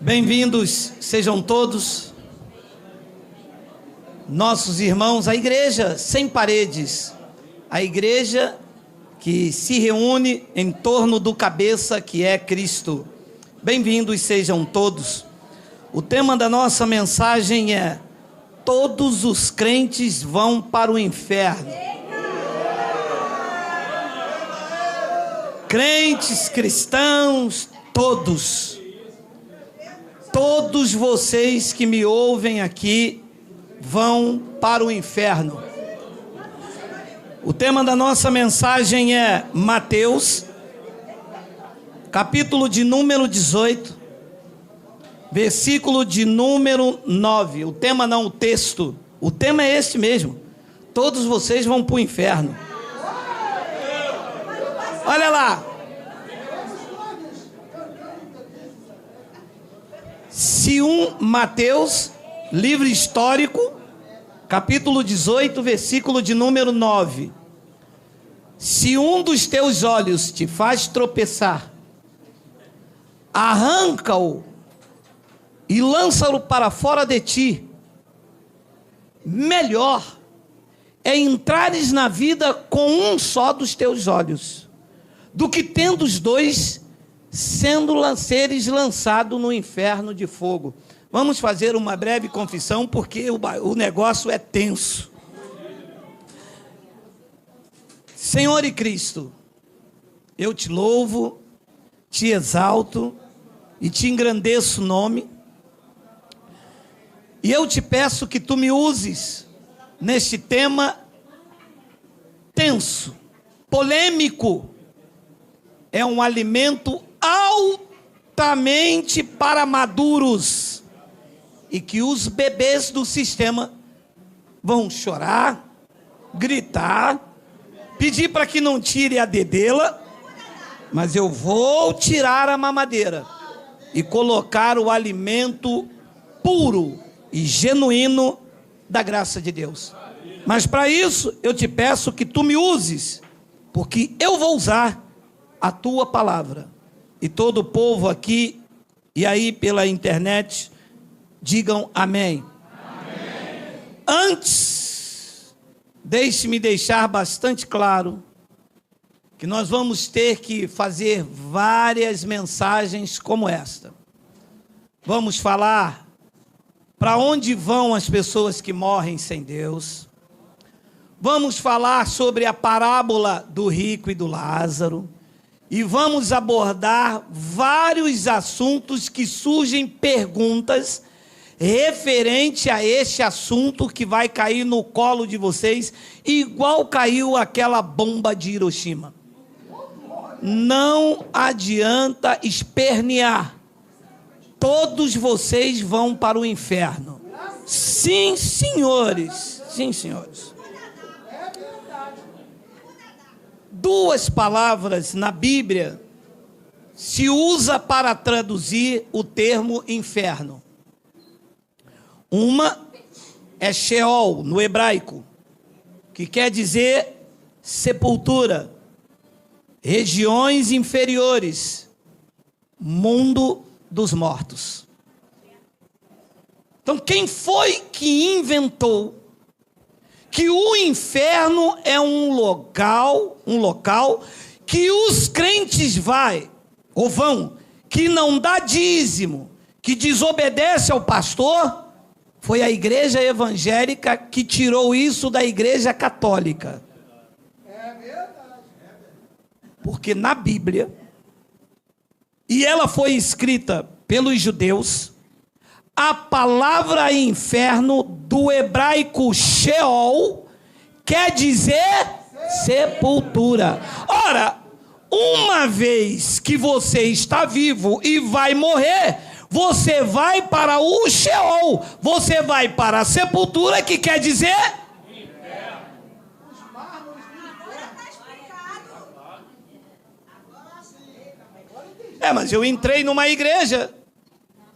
Bem-vindos sejam todos, nossos irmãos, à igreja sem paredes, a igreja que se reúne em torno do cabeça que é Cristo. Bem-vindos sejam todos. O tema da nossa mensagem é: todos os crentes vão para o inferno. Crentes, cristãos, todos vocês que me ouvem aqui vão para o inferno. O tema da nossa mensagem é Mateus, capítulo de número 18, versículo de número 9. O tema não, o texto. O tema é este mesmo: todos vocês vão para o inferno. Olha lá. Se Mateus, livro histórico, capítulo 18, versículo de número 9. Se um dos teus olhos te faz tropeçar, arranca-o e lança-o para fora de ti. Melhor é entrares na vida com um só dos teus olhos, do que tendo os dois, seres lançado no inferno de fogo. Vamos fazer uma breve confissão, porque o negócio é tenso. Senhor e Cristo, eu te louvo, te exalto e te engrandeço o nome. E eu te peço que tu me uses neste tema tenso, polêmico. É um alimento altamente para maduros, e que os bebês do sistema vão chorar, gritar, pedir para que não tire a dedela, mas eu vou tirar a mamadeira e colocar o alimento puro e genuíno da graça de Deus. Mas para isso eu te peço que tu me uses, porque eu vou usar a tua palavra. E todo o povo aqui e aí pela internet digam amém. Amém. Antes, deixe-me deixar bastante claro que nós vamos ter que fazer várias mensagens como esta. Vamos falar para onde vão as pessoas que morrem sem Deus. Vamos falar sobre a parábola do rico e do Lázaro. E vamos abordar vários assuntos que surgem perguntas referente a este assunto que vai cair no colo de vocês, igual caiu aquela bomba de Hiroshima. Não adianta espernear. Todos vocês vão para o inferno. Sim, senhores. Sim, senhores. Duas palavras na Bíblia se usa para traduzir o termo inferno. Uma é Sheol, no hebraico, que quer dizer sepultura, regiões inferiores, mundo dos mortos. Então, quem foi que inventou que o inferno é um local que os crentes vão, que não dá dízimo, que desobedece ao pastor? Foi a igreja evangélica que tirou isso da igreja católica. É verdade. Porque na Bíblia, e ela foi escrita pelos judeus, a palavra inferno, do hebraico Sheol, quer dizer sepultura. Ora, uma vez que você está vivo e vai morrer, você vai para o Sheol, você vai para a sepultura, que quer dizer inferno. Mas eu entrei numa igreja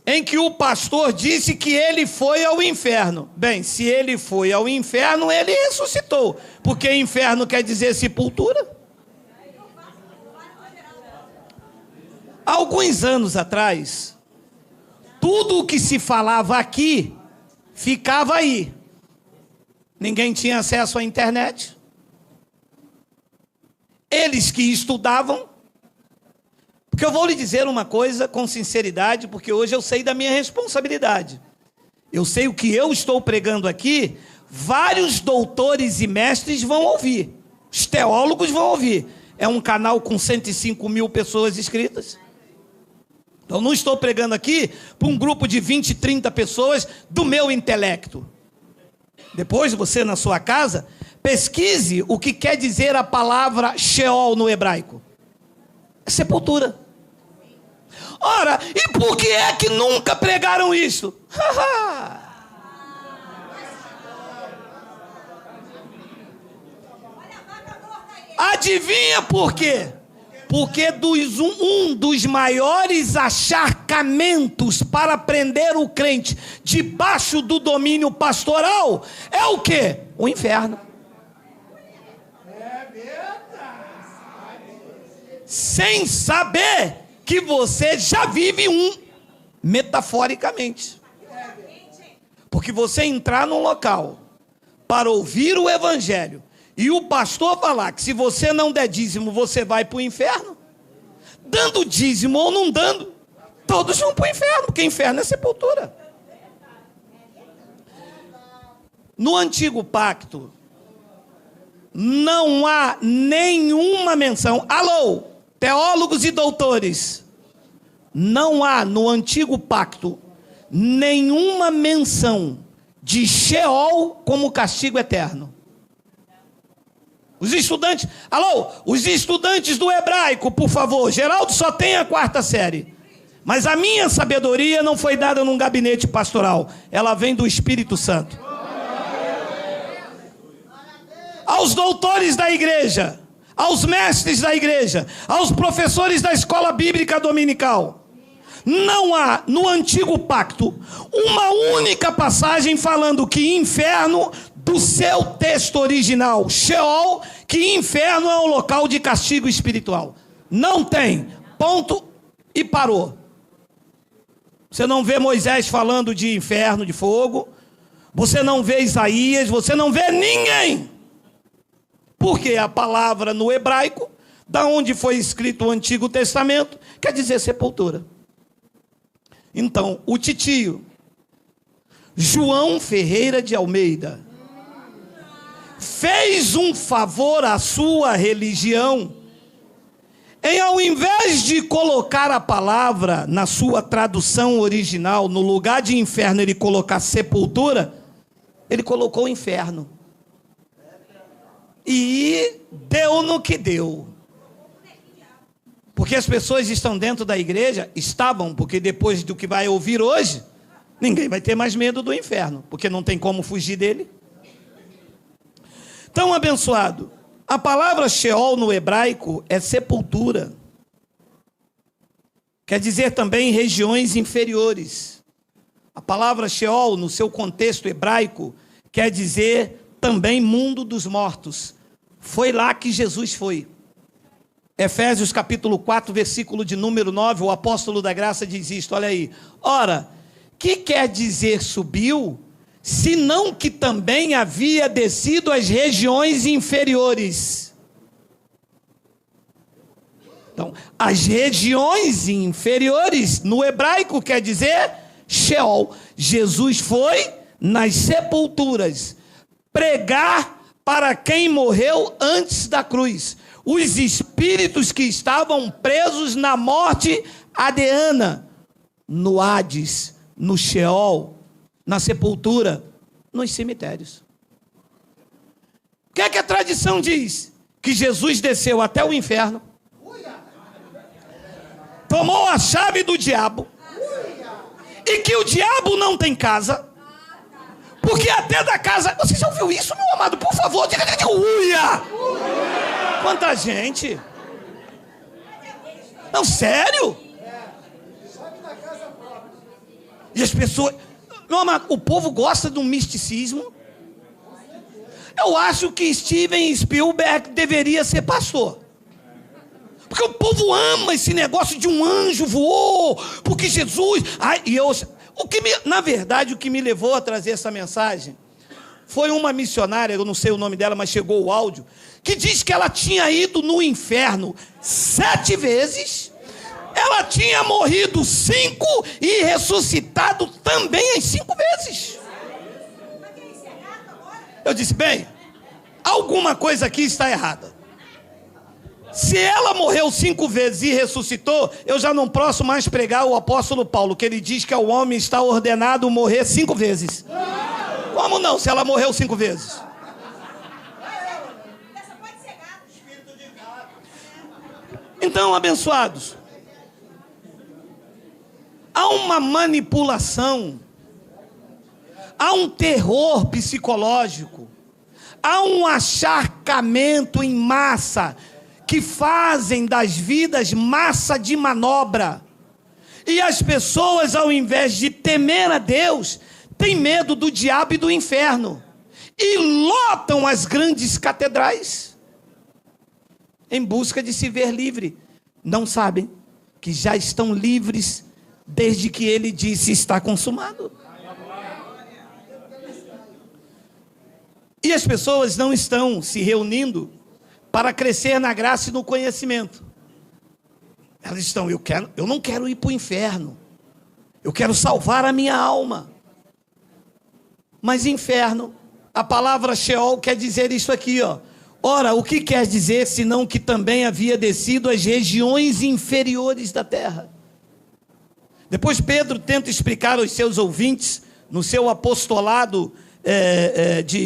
em que o pastor disse que ele foi ao inferno. Bem, se ele foi ao inferno, ele ressuscitou, porque inferno quer dizer sepultura. Alguns anos atrás, Tudo o que se falava aqui, ficava aí. Ninguém tinha acesso à internet. Eles que estudavam. Porque eu vou lhe dizer uma coisa com sinceridade, porque hoje eu sei da minha responsabilidade. Eu sei o que eu estou pregando aqui, vários doutores e mestres vão ouvir. Os teólogos vão ouvir. É um canal com 105 mil pessoas inscritas. Então não estou pregando aqui para um grupo de 20, 30 pessoas do meu intelecto. Depois você na sua casa, pesquise o que quer dizer a palavra Sheol no hebraico. É sepultura. Ora, e por que é que nunca pregaram isso? Adivinha por quê? Porque um dos maiores acharcamentos para prender o crente debaixo do domínio pastoral é o quê? O inferno. Sem saber que você já vive um, metaforicamente. Porque você entrar num local para ouvir o evangelho e o pastor falar que se você não der dízimo, você vai para o inferno, dando dízimo ou não dando, todos vão para o inferno, porque inferno é sepultura. No antigo pacto, não há nenhuma menção. Alô, teólogos e doutores, não há no antigo pacto nenhuma menção de Sheol como castigo eterno. Os estudantes, os estudantes do hebraico, por favor, Geraldo só tem a 4ª série. Mas a minha sabedoria não foi dada num gabinete pastoral. Ela vem do Espírito Santo. Aos doutores da igreja, aos mestres da igreja, aos professores da escola bíblica dominical, não há no antigo pacto uma única passagem falando que inferno, do seu texto original, Sheol, que inferno é um local de castigo espiritual. Não tem. Ponto e parou. Você não vê Moisés falando de inferno, de fogo. Você não vê Isaías, você não vê ninguém. Porque a palavra no hebraico, da onde foi escrito o Antigo Testamento, quer dizer sepultura. Então, o titio João Ferreira de Almeida fez um favor à sua religião, em ao invés de colocar a palavra na sua tradução original, no lugar de inferno ele colocar sepultura, ele colocou inferno. E deu no que deu. Porque as pessoas estão dentro da igreja, estavam, porque depois do que vai ouvir hoje, ninguém vai ter mais medo do inferno, porque não tem como fugir dele. Então, abençoado, a palavra Sheol no hebraico é sepultura. Quer dizer também regiões inferiores. A palavra Sheol, no seu contexto hebraico, quer dizer também mundo dos mortos. Foi lá que Jesus foi. Efésios capítulo 4, versículo de número 9, o apóstolo da graça diz isto, olha aí. Ora, que quer dizer subiu, senão que também havia descido às regiões inferiores. Então, as regiões inferiores, no hebraico quer dizer Sheol. Jesus foi nas sepulturas pregar para quem morreu antes da cruz. Os espíritos que estavam presos na morte adeana, no Hades, no Sheol, na sepultura, nos cemitérios. O que é que a tradição diz? Que Jesus desceu até o inferno, tomou a chave do diabo, e que o diabo não tem casa, porque até da casa... Você já ouviu isso, meu amado? Por favor, diga uia! Quanta gente! Não, sério? E as pessoas... Meu amado, o povo gosta do misticismo. Eu acho que Steven Spielberg deveria ser pastor. Porque o povo ama esse negócio de um anjo voou, porque Jesus... Na verdade, o que me levou a trazer essa mensagem foi uma missionária, eu não sei o nome dela, mas chegou o áudio, que diz que ela tinha ido no inferno 7 vezes, ela tinha morrido 5 e ressuscitado também as 5 vezes. Eu disse, bem, alguma coisa aqui está errada. Se ela morreu 5 vezes e ressuscitou, eu já não posso mais pregar o apóstolo Paulo, que ele diz que o homem está ordenado a morrer 5 vezes. Como não, se ela morreu 5 vezes? Então, abençoados, há uma manipulação, há um terror psicológico, há um acharcamento em massa, que fazem das vidas massa de manobra. E as pessoas, ao invés de temer a Deus, têm medo do diabo e do inferno. E lotam as grandes catedrais em busca de se ver livre. Não sabem que já estão livres desde que ele disse está consumado. E as pessoas não estão se reunindo para crescer na graça e no conhecimento. Elas estão, eu não quero ir para o inferno. Eu quero salvar a minha alma. Mas inferno, a palavra Sheol quer dizer isso aqui, ó. Ora, o que quer dizer, senão que também havia descido às regiões inferiores da terra? Depois Pedro tenta explicar aos seus ouvintes, no seu apostolado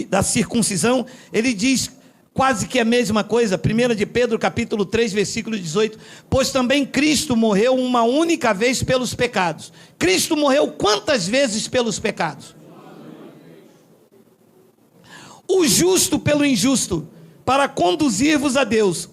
da circuncisão, ele diz quase que a mesma coisa, 1 de Pedro, capítulo 3, versículo 18, pois também Cristo morreu uma única vez pelos pecados. Cristo morreu quantas vezes pelos pecados? O justo pelo injusto, para conduzir-vos a Deus,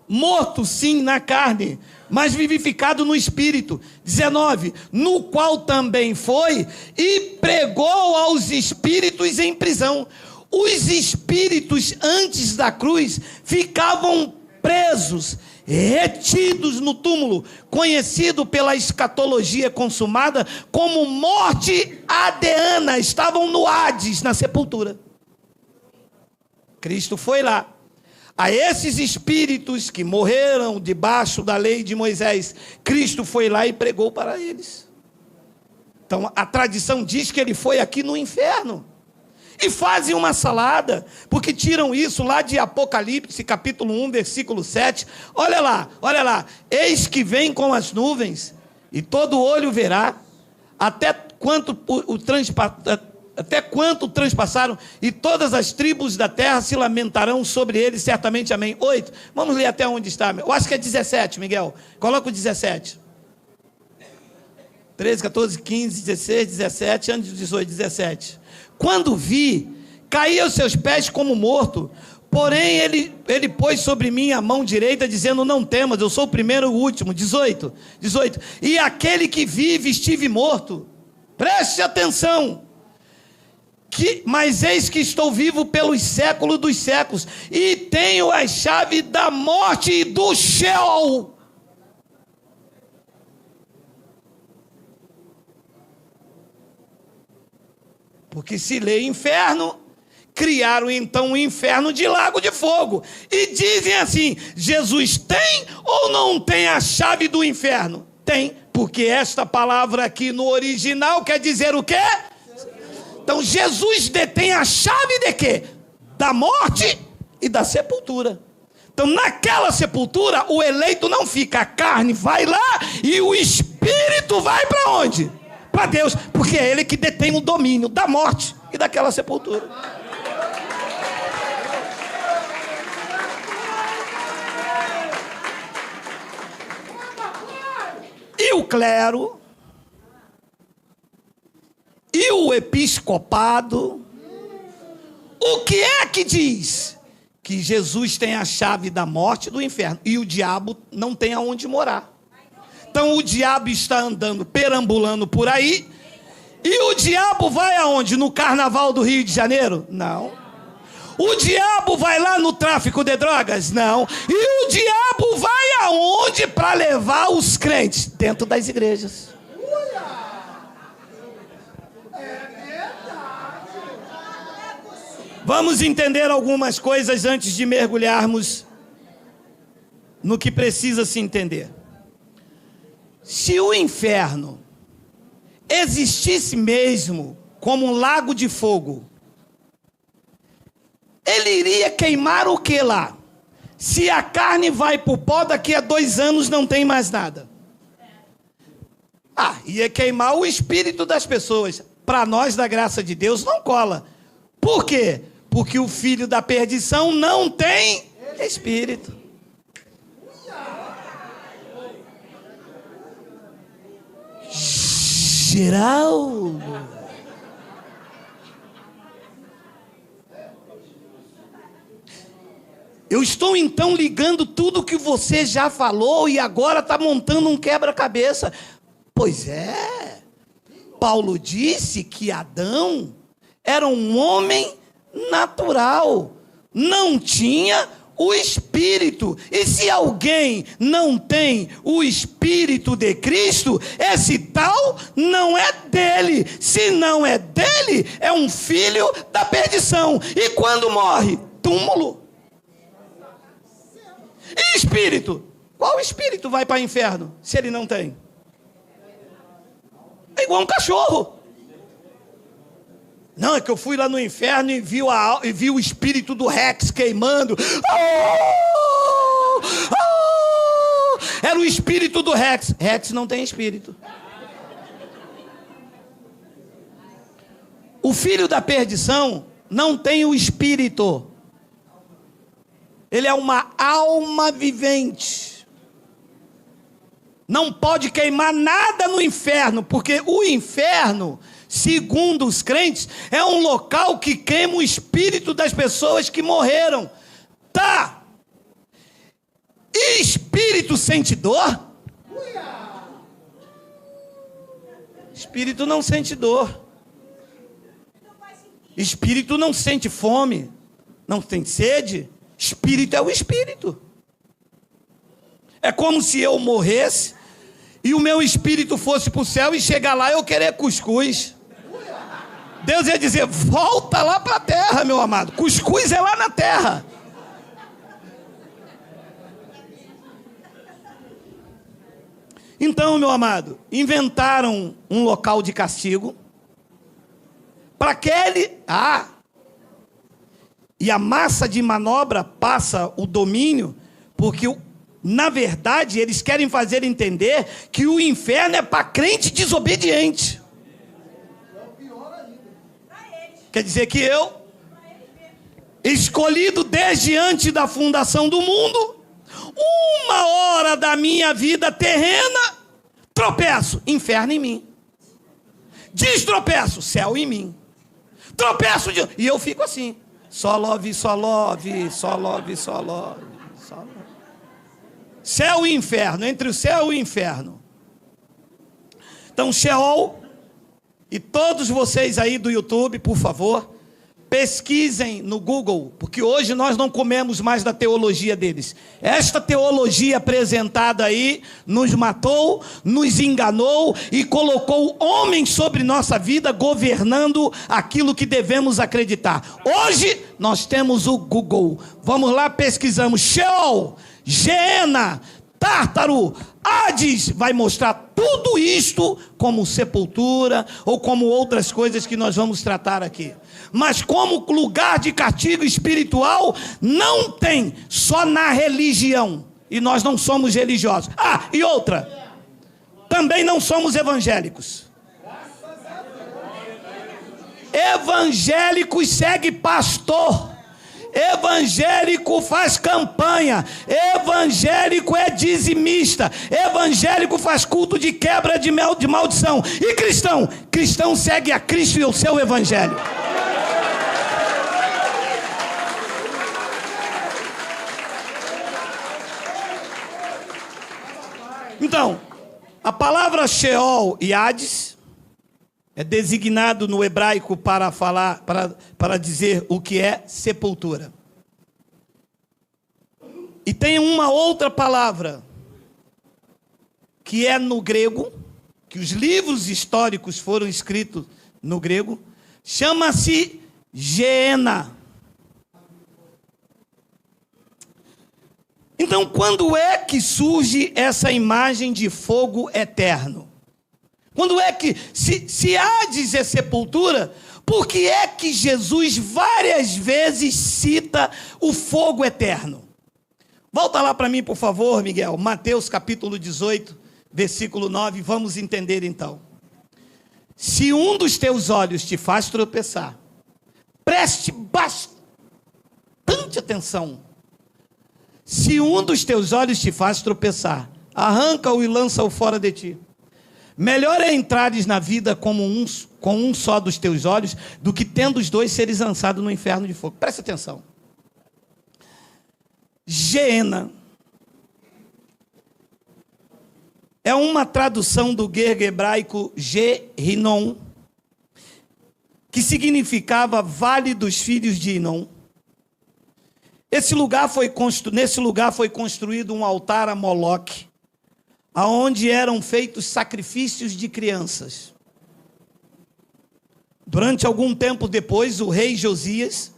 morto sim na carne, mas vivificado no Espírito. 19, no qual também foi e pregou aos espíritos em prisão. Os espíritos antes da cruz ficavam presos, retidos no túmulo, conhecido pela escatologia consumada como morte adeana, estavam no Hades, na sepultura. Cristo foi lá. A esses espíritos que morreram debaixo da lei de Moisés, Cristo foi lá e pregou para eles. Então a tradição diz que ele foi aqui no inferno. E fazem uma salada, porque tiram isso lá de Apocalipse, capítulo 1, versículo 7. Olha lá. Eis que vem com as nuvens, e todo olho verá, até quanto transpassaram, e todas as tribos da terra se lamentarão sobre ele, certamente, amém. 8, vamos ler até onde está, eu acho que é 17, Miguel, coloca o 17. 13, 14, 15, 16, 17, antes do 18, 17. Quando vi, caí aos seus pés como morto, porém ele pôs sobre mim a mão direita, dizendo, não temas, eu sou o primeiro e o último. 18, e aquele que vive estive morto, preste atenção, mas eis que estou vivo pelos séculos dos séculos, e tenho a chave da morte e do Sheol. Porque se lê inferno, criaram então um inferno de lago de fogo. E dizem assim, Jesus tem ou não tem a chave do inferno? Tem, porque esta palavra aqui no original quer dizer o quê? Então Jesus detém a chave de quê? Da morte e da sepultura. Então naquela sepultura o eleito não fica, a carne vai lá e o espírito vai para onde? Para Deus, porque é ele que detém o domínio da morte e daquela sepultura. E o clero, e o episcopado, o que é que diz? Que Jesus tem a chave da morte e do inferno, e o diabo não tem aonde morar. Então o diabo está andando, perambulando por aí, e o diabo vai aonde? No carnaval do Rio de Janeiro? Não. O diabo vai lá no tráfico de drogas? Não. E o diabo vai aonde para levar os crentes? Dentro das igrejas. Vamos entender algumas coisas antes de mergulharmos no que precisa se entender. Se o inferno existisse mesmo como um lago de fogo, ele iria queimar o que lá? Se a carne vai para o pó, daqui a 2 anos não tem mais nada. Ia queimar o espírito das pessoas. Para nós, da graça de Deus, não cola. Por quê? Porque o filho da perdição não tem espírito. Geral. Eu estou então ligando tudo que você já falou e agora está montando um quebra-cabeça. Pois é. Paulo disse que Adão era um homem natural, não tinha o Espírito. E se alguém não tem o Espírito de Cristo, esse tal não é dele. Se não é dele, é um filho da perdição. E quando morre? Túmulo. E espírito? Qual espírito vai para o inferno se ele não tem? É igual um cachorro. Não, é que eu fui lá no inferno e vi o espírito do Rex queimando. Era o espírito do Rex. Rex não tem espírito. O filho da perdição não tem o espírito. Ele é uma alma vivente. Não pode queimar nada no inferno, porque o inferno, segundo os crentes, é um local que queima o espírito das pessoas que morreram. Tá. E espírito sente dor? Espírito não sente dor. Espírito não sente fome, não tem sede. Espírito é o espírito. É como se eu morresse e o meu espírito fosse para o céu e chegar lá e eu querer cuscuz. Deus ia dizer, volta lá para a terra, meu amado. Cuscuz é lá na terra. Então, meu amado, inventaram um local de castigo para aquele... E a massa de manobra passa o domínio, porque, na verdade, eles querem fazer entender que o inferno é para crente desobediente. Quer dizer que eu, escolhido desde antes da fundação do mundo, 1 hora da minha vida terrena, tropeço, inferno em mim. Destropeço, céu em mim. Tropeço, e eu fico assim. Só love, só love, só love, só love, só love. Céu e inferno, entre o céu e o inferno. Então, Sheol, e todos vocês aí do YouTube, por favor, pesquisem no Google, porque hoje nós não comemos mais da teologia deles. Esta teologia apresentada aí nos matou, nos enganou e colocou homens sobre nossa vida governando aquilo que devemos acreditar. Hoje nós temos o Google. Vamos lá, pesquisamos Sheol, Geena, Tártaro, Hades, vai mostrar tudo isto como sepultura ou como outras coisas que nós vamos tratar aqui. Mas como lugar de castigo espiritual, não tem, só na religião. E nós não somos religiosos. E outra, também não somos evangélicos. Evangélicos segue pastor. Evangélico faz campanha. Evangélico é dizimista. Evangélico faz culto de quebra de maldição. E cristão? Cristão segue a Cristo e o seu evangelho. Então, a palavra Sheol e Hades é designado no hebraico para dizer o que é sepultura. E tem uma outra palavra que é no grego, que os livros históricos foram escritos no grego, chama-se Geena. Então, quando é que surge essa imagem de fogo eterno? Quando é que, se Hades é sepultura, por que é que Jesus várias vezes cita o fogo eterno? Volta lá para mim, por favor, Miguel. Mateus capítulo 18, versículo 9. Vamos entender então. Se um dos teus olhos te faz tropeçar, preste bastante atenção. Se um dos teus olhos te faz tropeçar, arranca-o e lança-o fora de ti. Melhor é entrares na vida com um só dos teus olhos, do que tendo os dois seres lançados no inferno de fogo. Presta atenção. Geena é uma tradução do grego hebraico Gehinom, que significava Vale dos Filhos de Inom. Nesse lugar foi construído um altar a Moloque, aonde eram feitos sacrifícios de crianças. Durante algum tempo depois, o rei Josias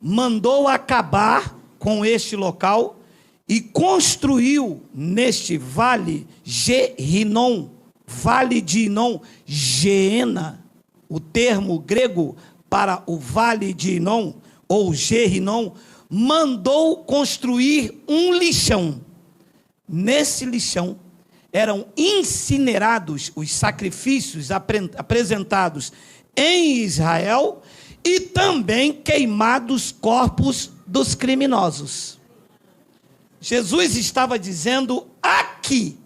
mandou acabar com este local e construiu neste vale Gehinom, vale de Inom, Geena, o termo grego para o vale de Inom, ou Gehinom, mandou construir um lixão. Nesse lixão eram incinerados os sacrifícios apresentados em Israel e também queimados corpos dos criminosos. Jesus estava dizendo aqui,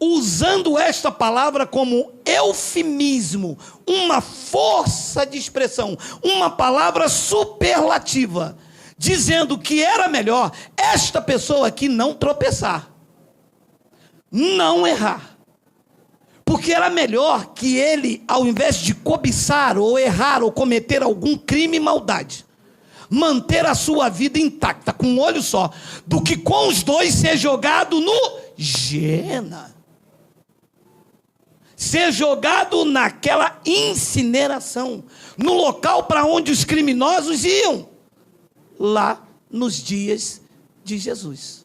usando esta palavra como eufemismo, uma força de expressão, uma palavra superlativa, dizendo que era melhor esta pessoa aqui não tropeçar, não errar, porque era melhor que ele, ao invés de cobiçar ou errar ou cometer algum crime e maldade, manter a sua vida intacta com um olho só, do que com os dois ser jogado no Geena, ser jogado naquela incineração, no local para onde os criminosos iam, lá nos dias de Jesus.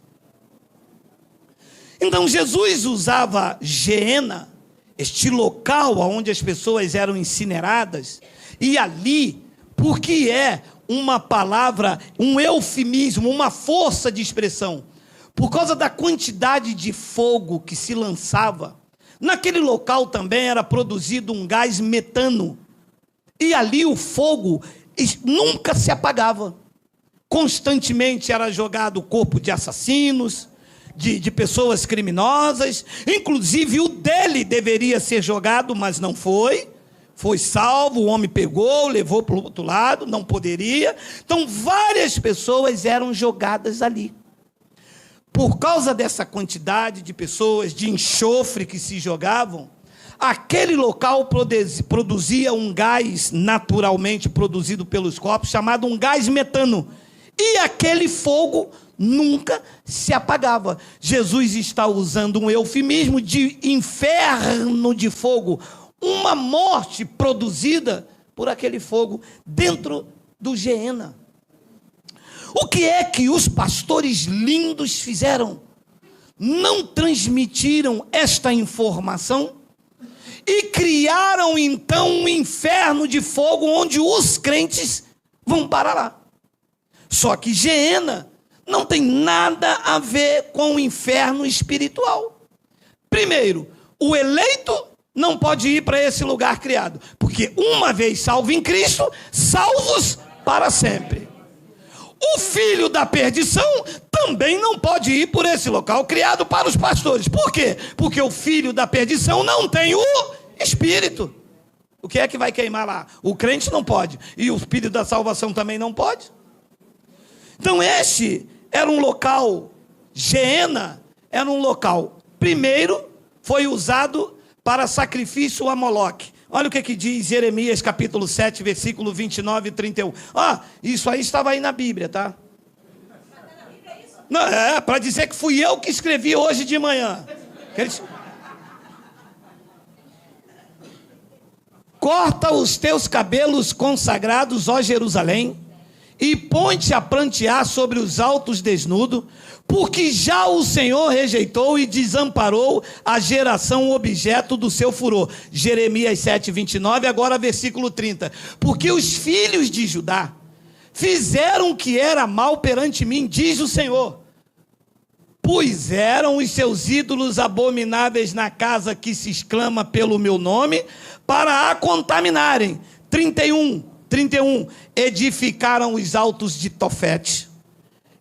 Então Jesus usava Geena, este local onde as pessoas eram incineradas, e ali, porque é uma palavra, um eufemismo, uma força de expressão, por causa da quantidade de fogo que se lançava. Naquele local também era produzido um gás metano, e ali o fogo nunca se apagava. Constantemente era jogado o corpo de assassinos, de pessoas criminosas, inclusive o dele deveria ser jogado, mas não foi. Foi salvo, o homem pegou, levou para o outro lado, não poderia. Então várias pessoas eram jogadas ali. Por causa dessa quantidade de pessoas, de enxofre que se jogavam, aquele local produzia um gás naturalmente produzido pelos corpos, chamado um gás metano. E aquele fogo nunca se apagava. Jesus está usando um eufemismo de inferno de fogo, uma morte produzida por aquele fogo dentro do Geena. O que é que os pastores lindos fizeram? Não transmitiram esta informação e criaram então um inferno de fogo onde os crentes vão parar lá. Só que Geena não tem nada a ver com o inferno espiritual. Primeiro, o eleito não pode ir para esse lugar criado, porque uma vez salvo em Cristo, salvos para sempre. O filho da perdição também não pode ir por esse local criado para os pastores. Por quê? Porque o filho da perdição não tem o Espírito. O que é que vai queimar lá? O crente não pode, e o filho da salvação também não pode. Então este era um local, Geena era um local, primeiro foi usado para sacrifício a Moloque. Olha o que diz Jeremias capítulo 7, versículo 29 e 31. Isso aí estava aí na Bíblia, tá? Não, para dizer que fui eu que escrevi hoje de manhã. Corta os teus cabelos consagrados, ó Jerusalém, e põe-te a prantear sobre os altos desnudos, porque já o Senhor rejeitou e desamparou a geração objeto do seu furor. Jeremias 7:29, agora versículo 30. Porque os filhos de Judá fizeram o que era mal perante mim, diz o Senhor. Puseram os seus ídolos abomináveis na casa que se exclama pelo meu nome, para a contaminarem. 31. Edificaram os altos de Tofete,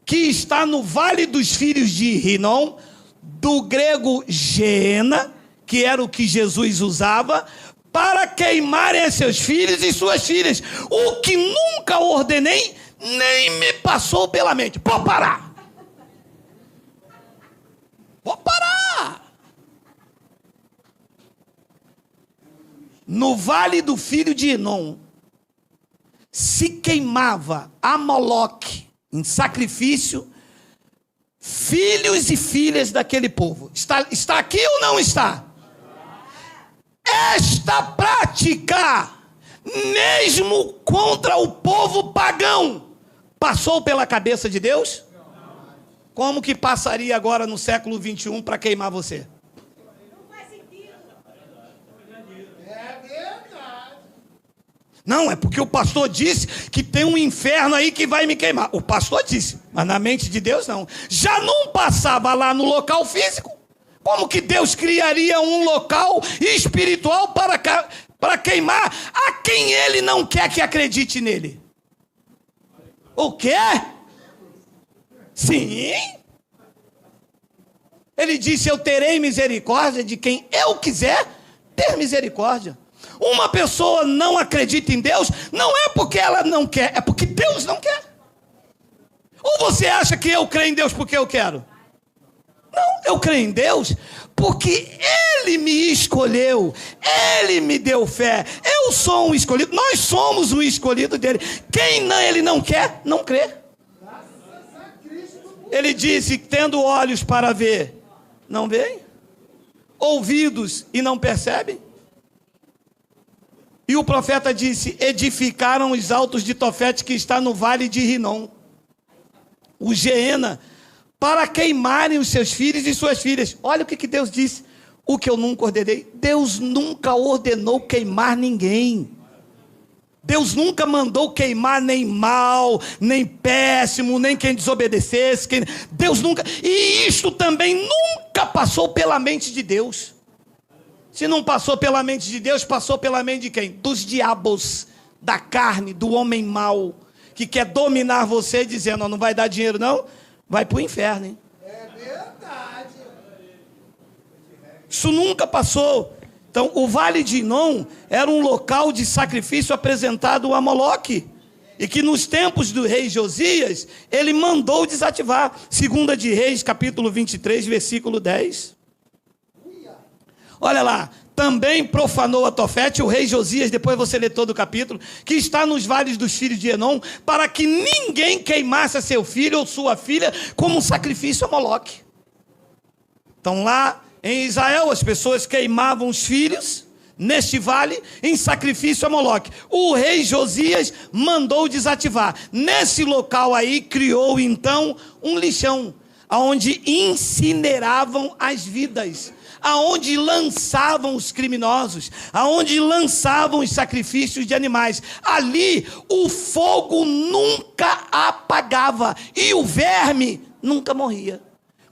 que está no vale dos filhos de Rinom, do grego Geena, que era o que Jesus usava, para queimarem a seus filhos e suas filhas, o que nunca ordenei, nem me passou pela mente. Pode parar. Pode parar. No vale do filho de Rinom, se queimava a Moloque em sacrifício, filhos e filhas daquele povo. Está aqui ou não está? Esta prática, mesmo contra o povo pagão, passou pela cabeça de Deus? Como que passaria agora no século 21 para queimar você? Não, é porque o pastor disse que tem um inferno aí que vai me queimar. O pastor disse, mas na mente de Deus não. Já não passava lá no local físico? Como que Deus criaria um local espiritual para queimar a quem ele não quer que acredite nele? O quê? Sim. Ele disse, eu terei misericórdia de quem eu quiser ter misericórdia. Uma pessoa não acredita em Deus, não é porque ela não quer, é porque Deus não quer. Ou você acha que eu creio em Deus porque eu quero? Não, eu creio em Deus porque Ele me escolheu, Ele me deu fé, eu sou um escolhido, nós somos um escolhido dele. Quem Ele não quer, não crê. Ele disse, tendo olhos para ver, não veem, ouvidos e não percebem. E o profeta disse, edificaram os altos de Tofete, que está no vale de Rinom, o Geena, para queimarem os seus filhos e suas filhas. Olha o que Deus disse, o que eu nunca ordenei. Deus nunca ordenou queimar ninguém. Deus nunca mandou queimar nem mal, nem péssimo, nem quem desobedecesse. Deus nunca... E isto também nunca passou pela mente de Deus. Se não passou pela mente de Deus, passou pela mente de quem? Dos diabos, da carne, do homem mau, que quer dominar você, dizendo, não vai dar dinheiro não, vai para o inferno, hein? É verdade. Isso nunca passou. Então, o Vale de Rinom era um local de sacrifício apresentado a Moloque, e que nos tempos do rei Josias, ele mandou desativar. 2 de Reis, capítulo 23, versículo 10. Olha lá, também profanou a Tofete, o rei Josias, depois você lê todo o capítulo, que está nos vales dos filhos de Enom, para que ninguém queimasse a seu filho ou sua filha como um sacrifício a Moloque. Então lá em Israel, as pessoas queimavam os filhos neste vale em sacrifício a Moloque. O rei Josias mandou desativar. Nesse local aí, criou então um lixão, onde incineravam as vidas, aonde lançavam os criminosos, aonde lançavam os sacrifícios de animais. Ali o fogo nunca apagava e o verme nunca morria.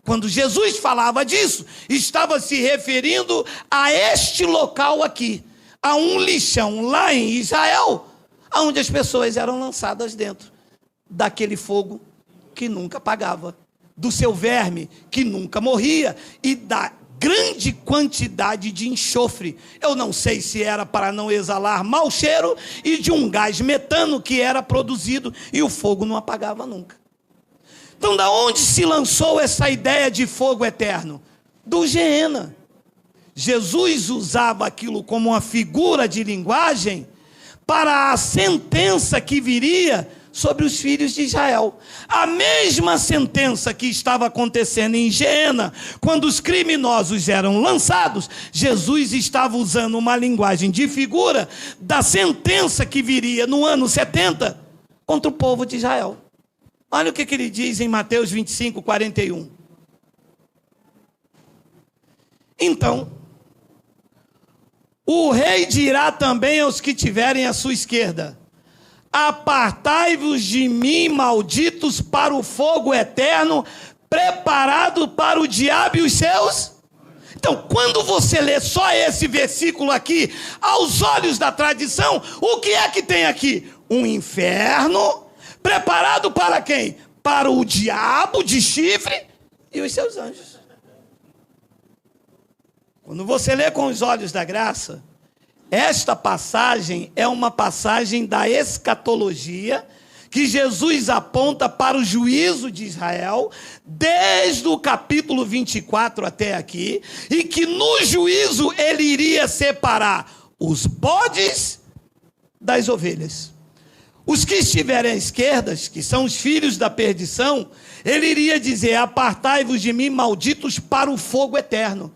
Quando Jesus falava disso, estava se referindo a este local aqui, a um lixão lá em Israel, onde as pessoas eram lançadas dentro daquele fogo que nunca apagava, do seu verme que nunca morria e da grande quantidade de enxofre. Eu não sei se era para não exalar mau cheiro, e de um gás metano que era produzido e o fogo não apagava nunca. Então, da onde se lançou essa ideia de fogo eterno? Do Geena. Jesus usava aquilo como uma figura de linguagem para a sentença que viria sobre os filhos de Israel. A mesma sentença que estava acontecendo em Geena, quando os criminosos eram lançados, Jesus estava usando uma linguagem de figura da sentença que viria no ano 70 contra o povo de Israel. Olha o que ele diz em Mateus 25, 41. Então, o rei dirá também aos que tiverem à sua esquerda: apartai-vos de mim, malditos, para o fogo eterno, preparado para o diabo e os seus. Então, quando você lê só esse versículo aqui, aos olhos da tradição, o que é que tem aqui? Um inferno preparado para quem? Para o diabo de chifre e os seus anjos. Quando você lê com os olhos da graça, esta passagem é uma passagem da escatologia, que Jesus aponta para o juízo de Israel, desde o capítulo 24 até aqui, e que no juízo ele iria separar os bodes das ovelhas. Os que estiverem à esquerda, que são os filhos da perdição, ele iria dizer: apartai-vos de mim, malditos, para o fogo eterno.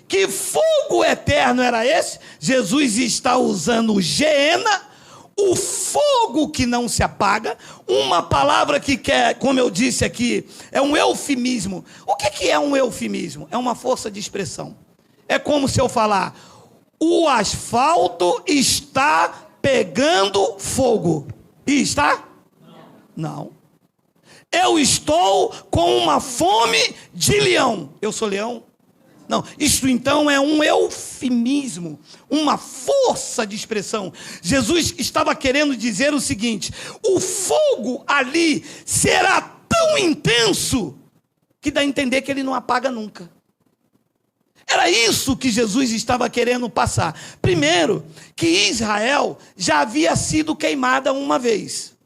Que fogo eterno era esse? Jesus está usando o Geena, o fogo que não se apaga, uma palavra que quer, como eu disse aqui, é um eufemismo. O que é um eufemismo? É uma força de expressão. É como se eu falar: o asfalto está pegando fogo. E está? Não. Eu estou com uma fome de leão. Eu sou leão? Não, isto então é um eufemismo, uma força de expressão. Jesus estava querendo dizer o seguinte: o fogo ali será tão intenso que dá a entender que ele não apaga nunca. Era isso que Jesus estava querendo passar. Primeiro, que Israel já havia sido queimada uma vez.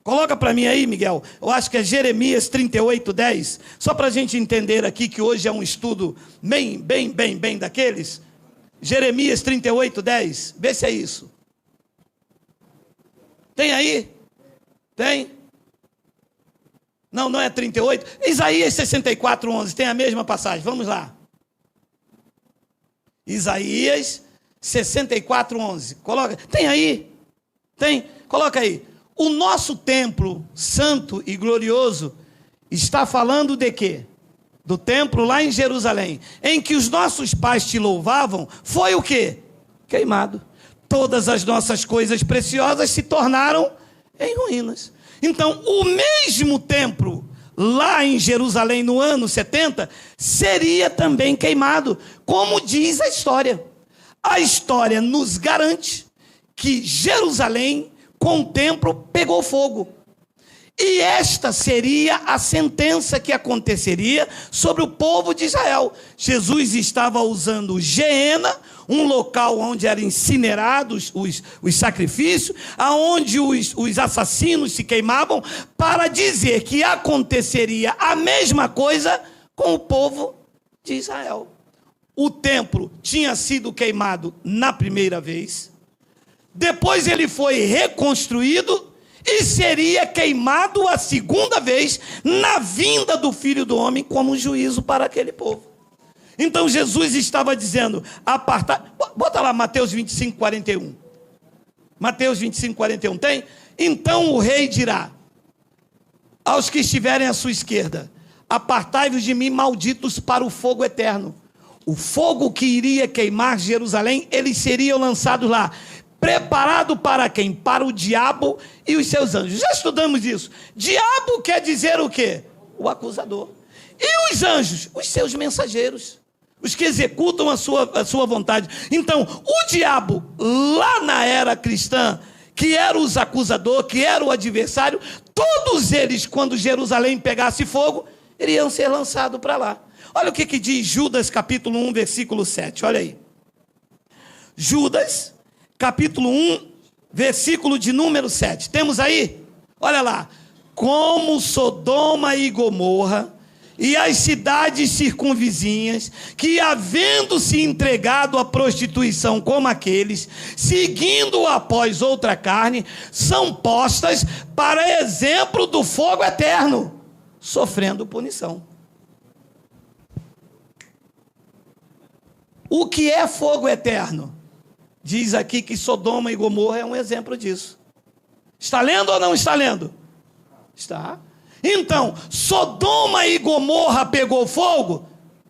Coloca para mim aí, Miguel, eu acho que é Jeremias 38, 10, só para a gente entender aqui que hoje é um estudo bem daqueles. Jeremias 38, 10, vê se é isso. Tem aí? Tem? Não é 38? Isaías 64, 11, tem a mesma passagem, vamos lá. Isaías 64, 11, coloca, tem aí? Tem? Coloca aí. O nosso templo santo e glorioso está falando de quê? Do templo lá em Jerusalém, em que os nossos pais te louvavam, foi o quê? Queimado. Todas as nossas coisas preciosas se tornaram em ruínas. Então, o mesmo templo lá em Jerusalém no ano 70 seria também queimado, como diz a história. A história nos garante que Jerusalém, com o templo, pegou fogo. E esta seria a sentença que aconteceria sobre o povo de Israel. Jesus estava usando Geena, um local onde eram incinerados os sacrifícios, aonde os assassinos se queimavam, para dizer que aconteceria a mesma coisa com o povo de Israel. O templo tinha sido queimado na primeira vez, depois ele foi reconstruído e seria queimado a segunda vez na vinda do Filho do Homem como um juízo para aquele povo. Então Jesus estava dizendo: apartar. Bota lá Mateus 25, 41. Mateus 25, 41 tem? Então o rei dirá aos que estiverem à sua esquerda: apartai-vos de mim, malditos, para o fogo eterno. O fogo que iria queimar Jerusalém, eles seriam lançados lá. Preparado para quem? Para o diabo e os seus anjos. Já estudamos isso. Diabo quer dizer o quê? O acusador. E os anjos? Os seus mensageiros. Os que executam a sua vontade. Então, o diabo, lá na era cristã, que era os acusador, que era o adversário, todos eles, quando Jerusalém pegasse fogo, iriam ser lançados para lá. Olha o que diz Judas capítulo 1, versículo 7. Olha aí. Judas capítulo 1, versículo de número 7. Temos aí? Olha lá. Como Sodoma e Gomorra e as cidades circunvizinhas, que havendo se entregado à prostituição como aqueles, seguindo após outra carne, são postas para exemplo do fogo eterno, sofrendo punição. O que é fogo eterno? Diz aqui que Sodoma e Gomorra é um exemplo disso. Está lendo ou não está lendo? Está. Então, Sodoma e Gomorra pegou fogo?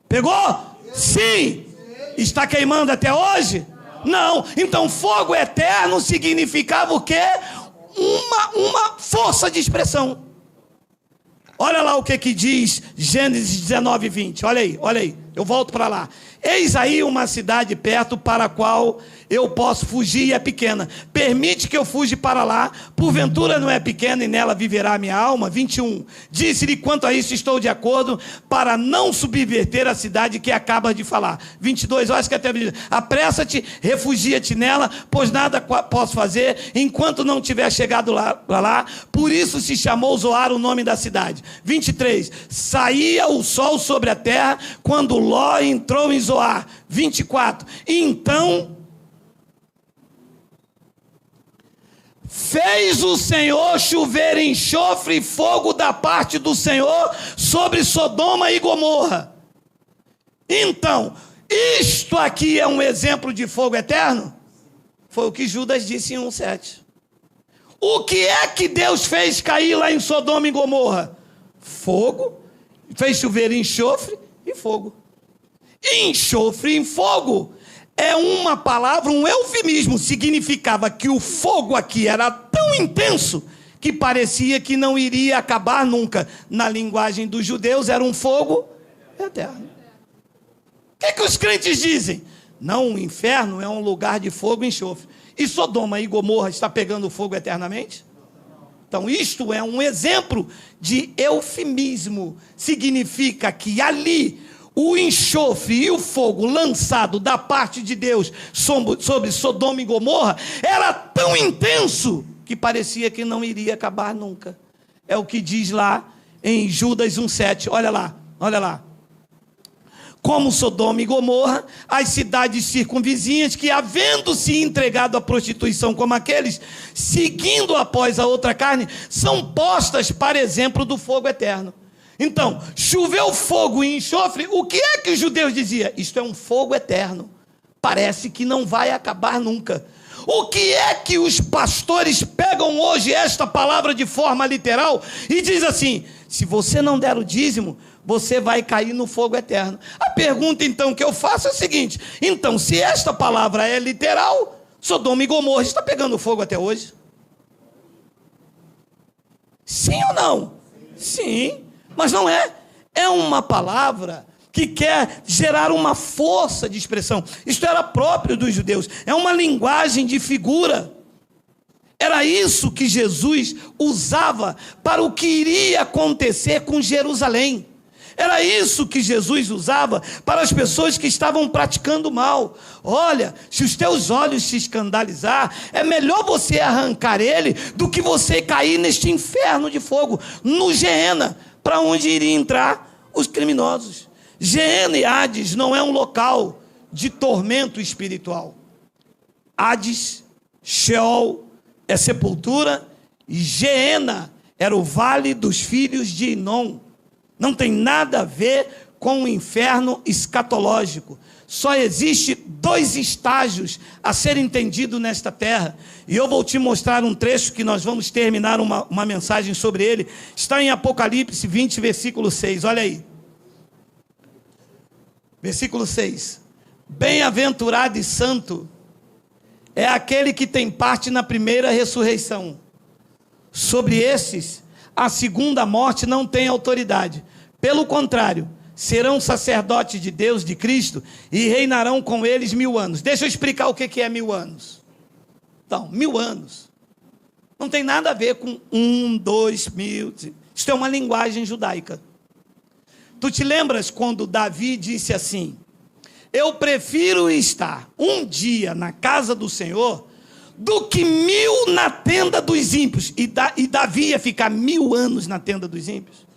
Pegou? Sim. Está queimando até hoje? Não. Então, fogo eterno significava o quê? Uma força de expressão. Olha lá o que diz Gênesis 19, 20. Olha aí. Eu volto para lá. Eis aí uma cidade perto para a qual eu posso fugir e é pequena. Permite que eu fuja para lá. Porventura não é pequena e nela viverá a minha alma? 21. Disse-lhe, quanto a isso estou de acordo, para não subverter a cidade que acabas de falar. 22, eu acho que até... Apressa-te, refugia-te nela, pois nada posso fazer enquanto não tiver chegado para lá. Por isso se chamou Zoar o nome da cidade. 23. Saía o sol sobre a terra quando Ló entrou em Zoar. 24. Então fez o Senhor chover enxofre e fogo da parte do Senhor sobre Sodoma e Gomorra. Então, isto aqui é um exemplo de fogo eterno? Foi o que Judas disse em 1,7. O que é que Deus fez cair lá em Sodoma e Gomorra? Fogo. Fez chover enxofre e fogo. Enxofre e fogo é uma palavra, um eufemismo. Significava que o fogo aqui era tão intenso que parecia que não iria acabar nunca. Na linguagem dos judeus era um fogo eterno. O que os crentes dizem? Não, o inferno é um lugar de fogo e enxofre. E Sodoma e Gomorra está pegando fogo eternamente? Então isto é um exemplo de eufemismo. Significa que ali o enxofre e o fogo lançado da parte de Deus sobre Sodoma e Gomorra era tão intenso que parecia que não iria acabar nunca. É o que diz lá em Judas 1,7. Olha lá. Como Sodoma e Gomorra, as cidades circunvizinhas que, havendo se entregado à prostituição como aqueles, seguindo após a outra carne, são postas para exemplo do fogo eterno. Então, choveu fogo e enxofre, o que é que os judeus diziam? Isto é um fogo eterno, parece que não vai acabar nunca. O que é que os pastores pegam hoje esta palavra de forma literal e diz assim: se você não der o dízimo, você vai cair no fogo eterno. A pergunta então que eu faço é a seguinte: então, se esta palavra é literal, Sodoma e Gomorra está pegando fogo até hoje? Sim ou não? Sim, mas não é. É uma palavra que quer gerar uma força de expressão. Isto era próprio dos judeus. É uma linguagem de figura. Era isso que Jesus usava para o que iria acontecer com Jerusalém. Era isso que Jesus usava para as pessoas que estavam praticando mal. Olha, se os teus olhos se escandalizar, é melhor você arrancar ele do que você cair neste inferno de fogo, no Geena, para onde iriam entrar os criminosos. Geena e Hades não é um local de tormento espiritual. Hades, Sheol, é sepultura, e Geena era o vale dos filhos de Inom. Não tem nada a ver com o inferno escatológico. Só existe 2 estágios a ser entendido nesta terra. E eu vou te mostrar um trecho que nós vamos terminar uma mensagem sobre ele. Está em Apocalipse 20, versículo 6. Olha aí. Versículo 6. Bem-aventurado e santo é aquele que tem parte na primeira ressurreição. Sobre esses, a segunda morte não tem autoridade. Pelo contrário, serão sacerdotes de Deus, de Cristo, e reinarão com eles 1000 anos. Deixa eu explicar o que é 1000 anos. Então, 1000 anos. Não tem nada a ver com 1, 2 mil. Isto é uma linguagem judaica. Tu te lembras quando Davi disse assim: eu prefiro estar um dia na casa do Senhor do que 1000 na tenda dos ímpios. E Davi ia ficar 1000 anos na tenda dos ímpios.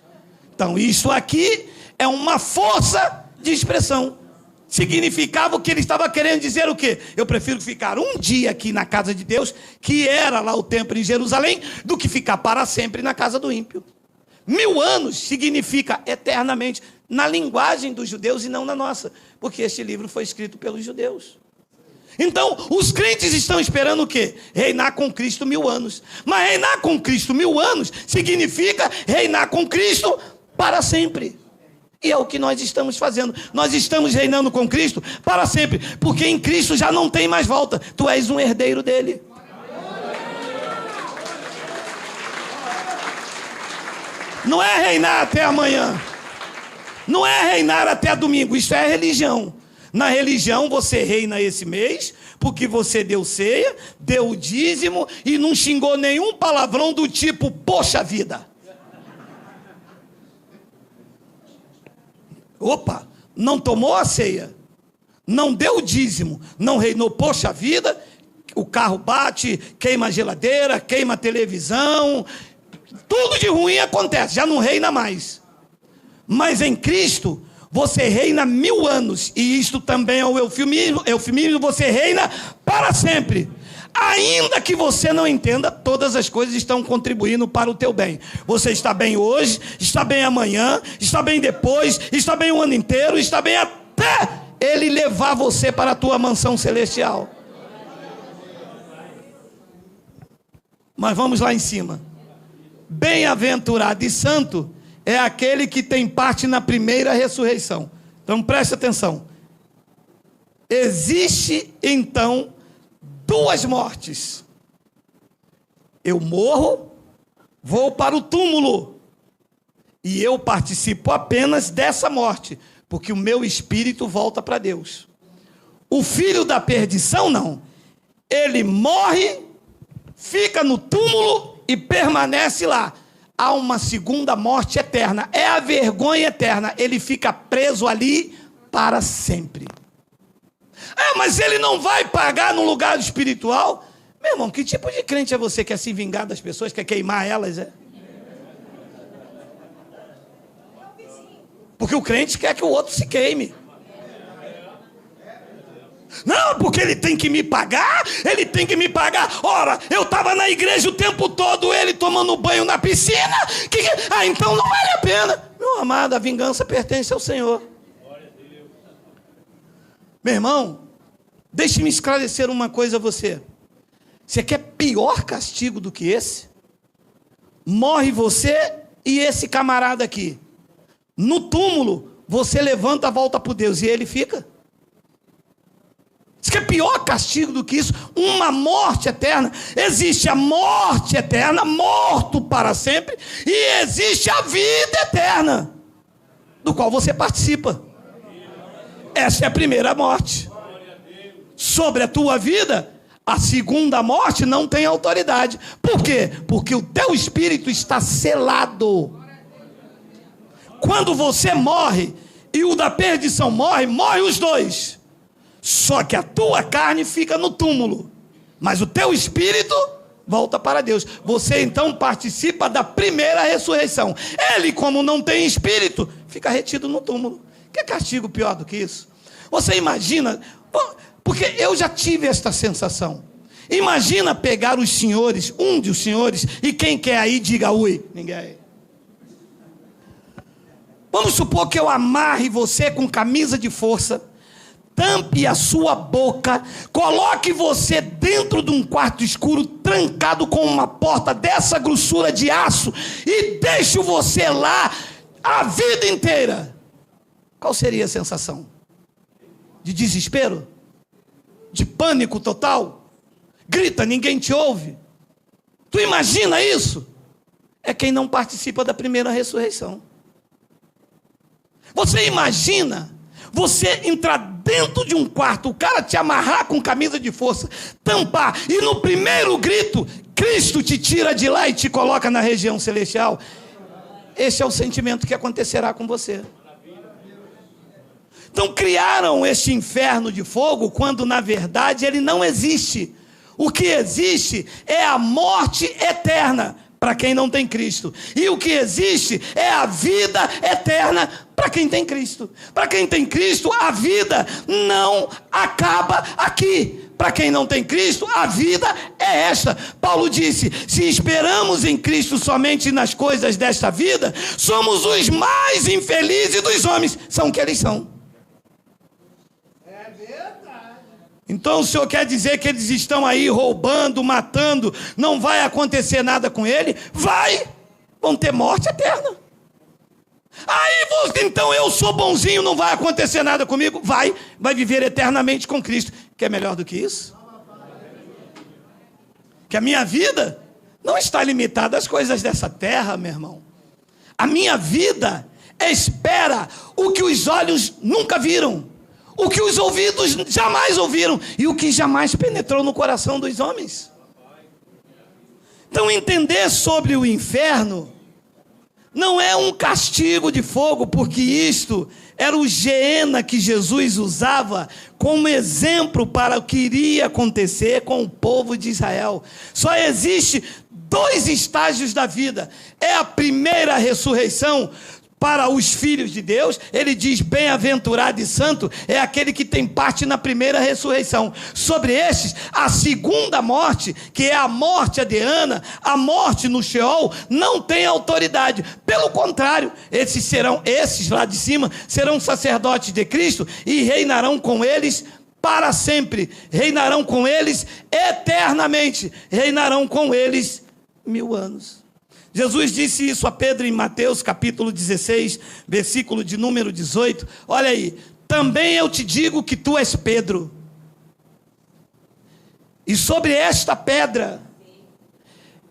Então, isso aqui é uma força de expressão. Significava o que ele estava querendo dizer o quê? Eu prefiro ficar um dia aqui na casa de Deus, que era lá o templo em Jerusalém, do que ficar para sempre na casa do ímpio. 1000 anos significa eternamente, na linguagem dos judeus e não na nossa, porque este livro foi escrito pelos judeus. Então, os crentes estão esperando o quê? Reinar com Cristo 1000 anos. Mas reinar com Cristo 1000 anos significa reinar com Cristo para sempre. E é o que nós estamos fazendo. Nós estamos reinando com Cristo para sempre. Porque em Cristo já não tem mais volta. Tu és um herdeiro dele. Não é reinar até amanhã. Não é reinar até domingo. Isso é religião. Na religião você reina esse mês, porque você deu ceia, deu o dízimo e não xingou nenhum palavrão do tipo, poxa vida. Opa, não tomou a ceia, não deu o dízimo, não reinou, poxa vida, o carro bate, queima a geladeira, queima a televisão, tudo de ruim acontece, já não reina mais. Mas em Cristo, você reina 1000 anos, e isto também é o eufemismo, você reina para sempre. Ainda que você não entenda, todas as coisas estão contribuindo para o teu bem. Você está bem hoje, está bem amanhã, está bem depois, está bem o ano inteiro, está bem até Ele levar você para a tua mansão celestial. Mas vamos lá em cima. Bem-aventurado e santo é aquele que tem parte na primeira ressurreição. Então preste atenção. Existe então 2 mortes. Eu morro, vou para o túmulo, e eu participo apenas dessa morte, porque o meu espírito volta para Deus. O filho da perdição não. Ele morre, fica no túmulo e permanece lá. Há uma segunda morte eterna, é a vergonha eterna. Ele fica preso ali para sempre. Mas ele não vai pagar no lugar espiritual? Meu irmão, que tipo de crente é você que quer se vingar das pessoas, quer queimar elas? Porque o crente quer que o outro se queime. Não, porque ele tem que me pagar, ele tem que me pagar. Ora, eu estava na igreja o tempo todo, ele tomando banho na piscina. Então não vale a pena. Meu amado, a vingança pertence ao Senhor. Meu irmão, deixe-me esclarecer uma coisa a você. Você quer pior castigo do que esse? Morre você e esse camarada aqui. No túmulo, você levanta, volta para Deus e ele fica. Você quer pior castigo do que isso? Uma morte eterna. Existe a morte eterna, morto para sempre, e existe a vida eterna, do qual você participa. Essa é a primeira morte. Sobre a tua vida, a segunda morte não tem autoridade. Por quê? Porque o teu espírito está selado. Quando você morre e o da perdição morre, morre os dois. Só que a tua carne fica no túmulo, mas o teu espírito volta para Deus. Você então participa da primeira ressurreição. Ele, como não tem espírito, fica retido no túmulo. Que castigo pior do que isso? Você imagina, porque eu já tive esta sensação. Imagina pegar os senhores, um dos senhores, e quem quer aí, diga ui. Ninguém. Vamos supor que eu amarre você com camisa de força, tampe a sua boca, coloque você dentro de um quarto escuro, trancado com uma porta dessa grossura de aço, e deixo você lá a vida inteira. Qual seria a sensação? De desespero? De pânico total? Grita, ninguém te ouve. Tu imagina isso? É quem não participa da primeira ressurreição. Você imagina você entrar dentro de um quarto, o cara te amarrar com camisa de força, tampar, e no primeiro grito, Cristo te tira de lá e te coloca na região celestial? Esse é o sentimento que acontecerá com você. Então criaram este inferno de fogo, quando na verdade ele não existe. O que existe é a morte eterna para quem não tem Cristo. E o que existe é a vida eterna para quem tem Cristo. Para quem tem Cristo, a vida não acaba aqui. Para quem não tem Cristo, a vida é esta. Paulo disse: se esperamos em Cristo somente nas coisas desta vida, somos os mais infelizes dos homens. São o que eles são. É verdade. Então o Senhor quer dizer que eles estão aí roubando, matando, não vai acontecer nada com ele? Vai! Vão ter morte eterna. Aí então eu sou bonzinho, não vai acontecer nada comigo? Vai viver eternamente com Cristo. Quer melhor do que isso? Que a minha vida não está limitada às coisas dessa terra, meu irmão. A minha vida espera o que os olhos nunca viram, o que os ouvidos jamais ouviram e o que jamais penetrou no coração dos homens. Então entender sobre o inferno não é um castigo de fogo, porque isto era o Geena que Jesus usava como exemplo para o que iria acontecer com o povo de Israel. Só existe 2 estágios da vida. É a primeira ressurreição para os filhos de Deus. Ele diz: bem-aventurado e santo é aquele que tem parte na primeira ressurreição. Sobre estes, a segunda morte, que é a morte adiana, a morte no Sheol, não tem autoridade. Pelo contrário, esses lá de cima serão sacerdotes de Cristo e reinarão com eles para sempre, reinarão com eles eternamente, reinarão com eles 1000 anos. Jesus disse isso a Pedro em Mateus capítulo 16, versículo de número 18. Olha aí: também eu te digo que tu és Pedro, e sobre esta pedra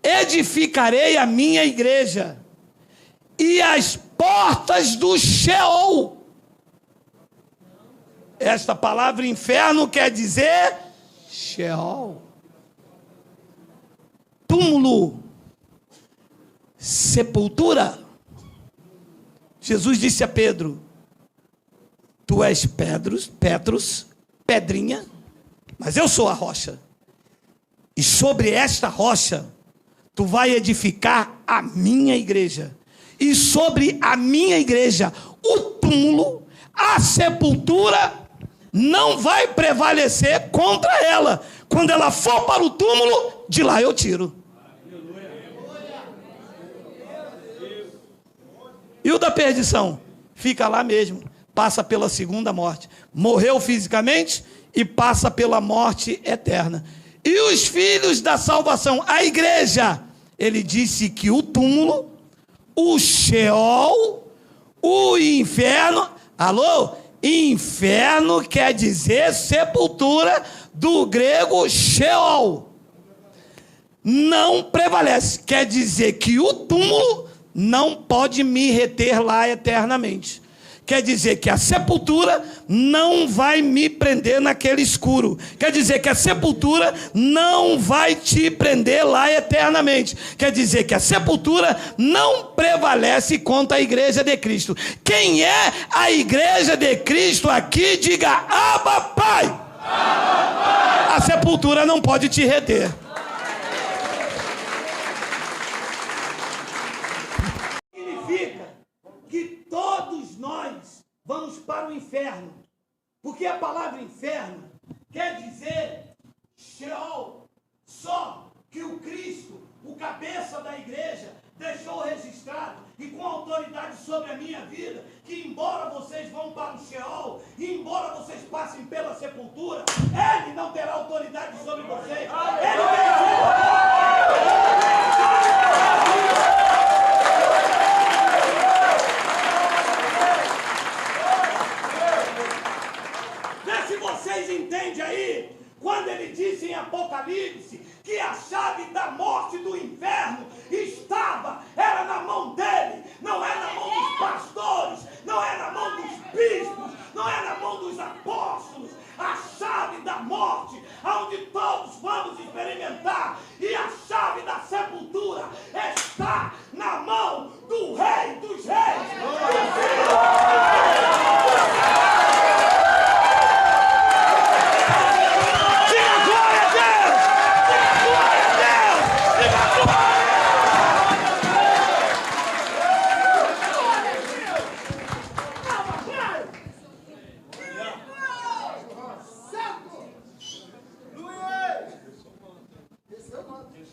edificarei a minha igreja, e as portas do Sheol. Esta palavra inferno quer dizer Sheol, túmulo, sepultura. Jesus disse a Pedro: tu és Petros, pedrinha, mas eu sou a rocha, e sobre esta rocha tu vai edificar a minha igreja, e sobre a minha igreja o túmulo, a sepultura não vai prevalecer contra ela. Quando ela for para o túmulo, de lá eu tiro. E o da perdição? Fica lá mesmo, passa pela segunda morte. Morreu fisicamente e passa pela morte eterna. E os filhos da salvação, a igreja, ele disse que o túmulo, o Sheol, o inferno, alô? Inferno quer dizer sepultura, do grego Sheol, não prevalece. Quer dizer que o túmulo não pode me reter lá eternamente. Quer dizer que a sepultura não vai me prender naquele escuro. Quer dizer que a sepultura não vai te prender lá eternamente. Quer dizer que a sepultura não prevalece contra a igreja de Cristo. Quem é a igreja de Cristo aqui? Diga: Abba, Pai. Abba, Pai. A sepultura não pode te reter. Todos nós vamos para o inferno, porque a palavra inferno quer dizer Sheol, só que o Cristo, o cabeça da igreja, deixou registrado e com autoridade sobre a minha vida, que embora vocês vão para o Sheol, e embora vocês passem pela sepultura, Ele não terá autoridade sobre vocês. Ele Vocês entendem aí? Quando ele disse em Apocalipse que a chave da morte do inferno era na mão dele, não é na mão dos pastores, não é na mão dos bispos, não é na mão dos apóstolos. A chave da morte, onde todos vamos experimentar, e a chave da sepultura está na mão do Rei dos Reis.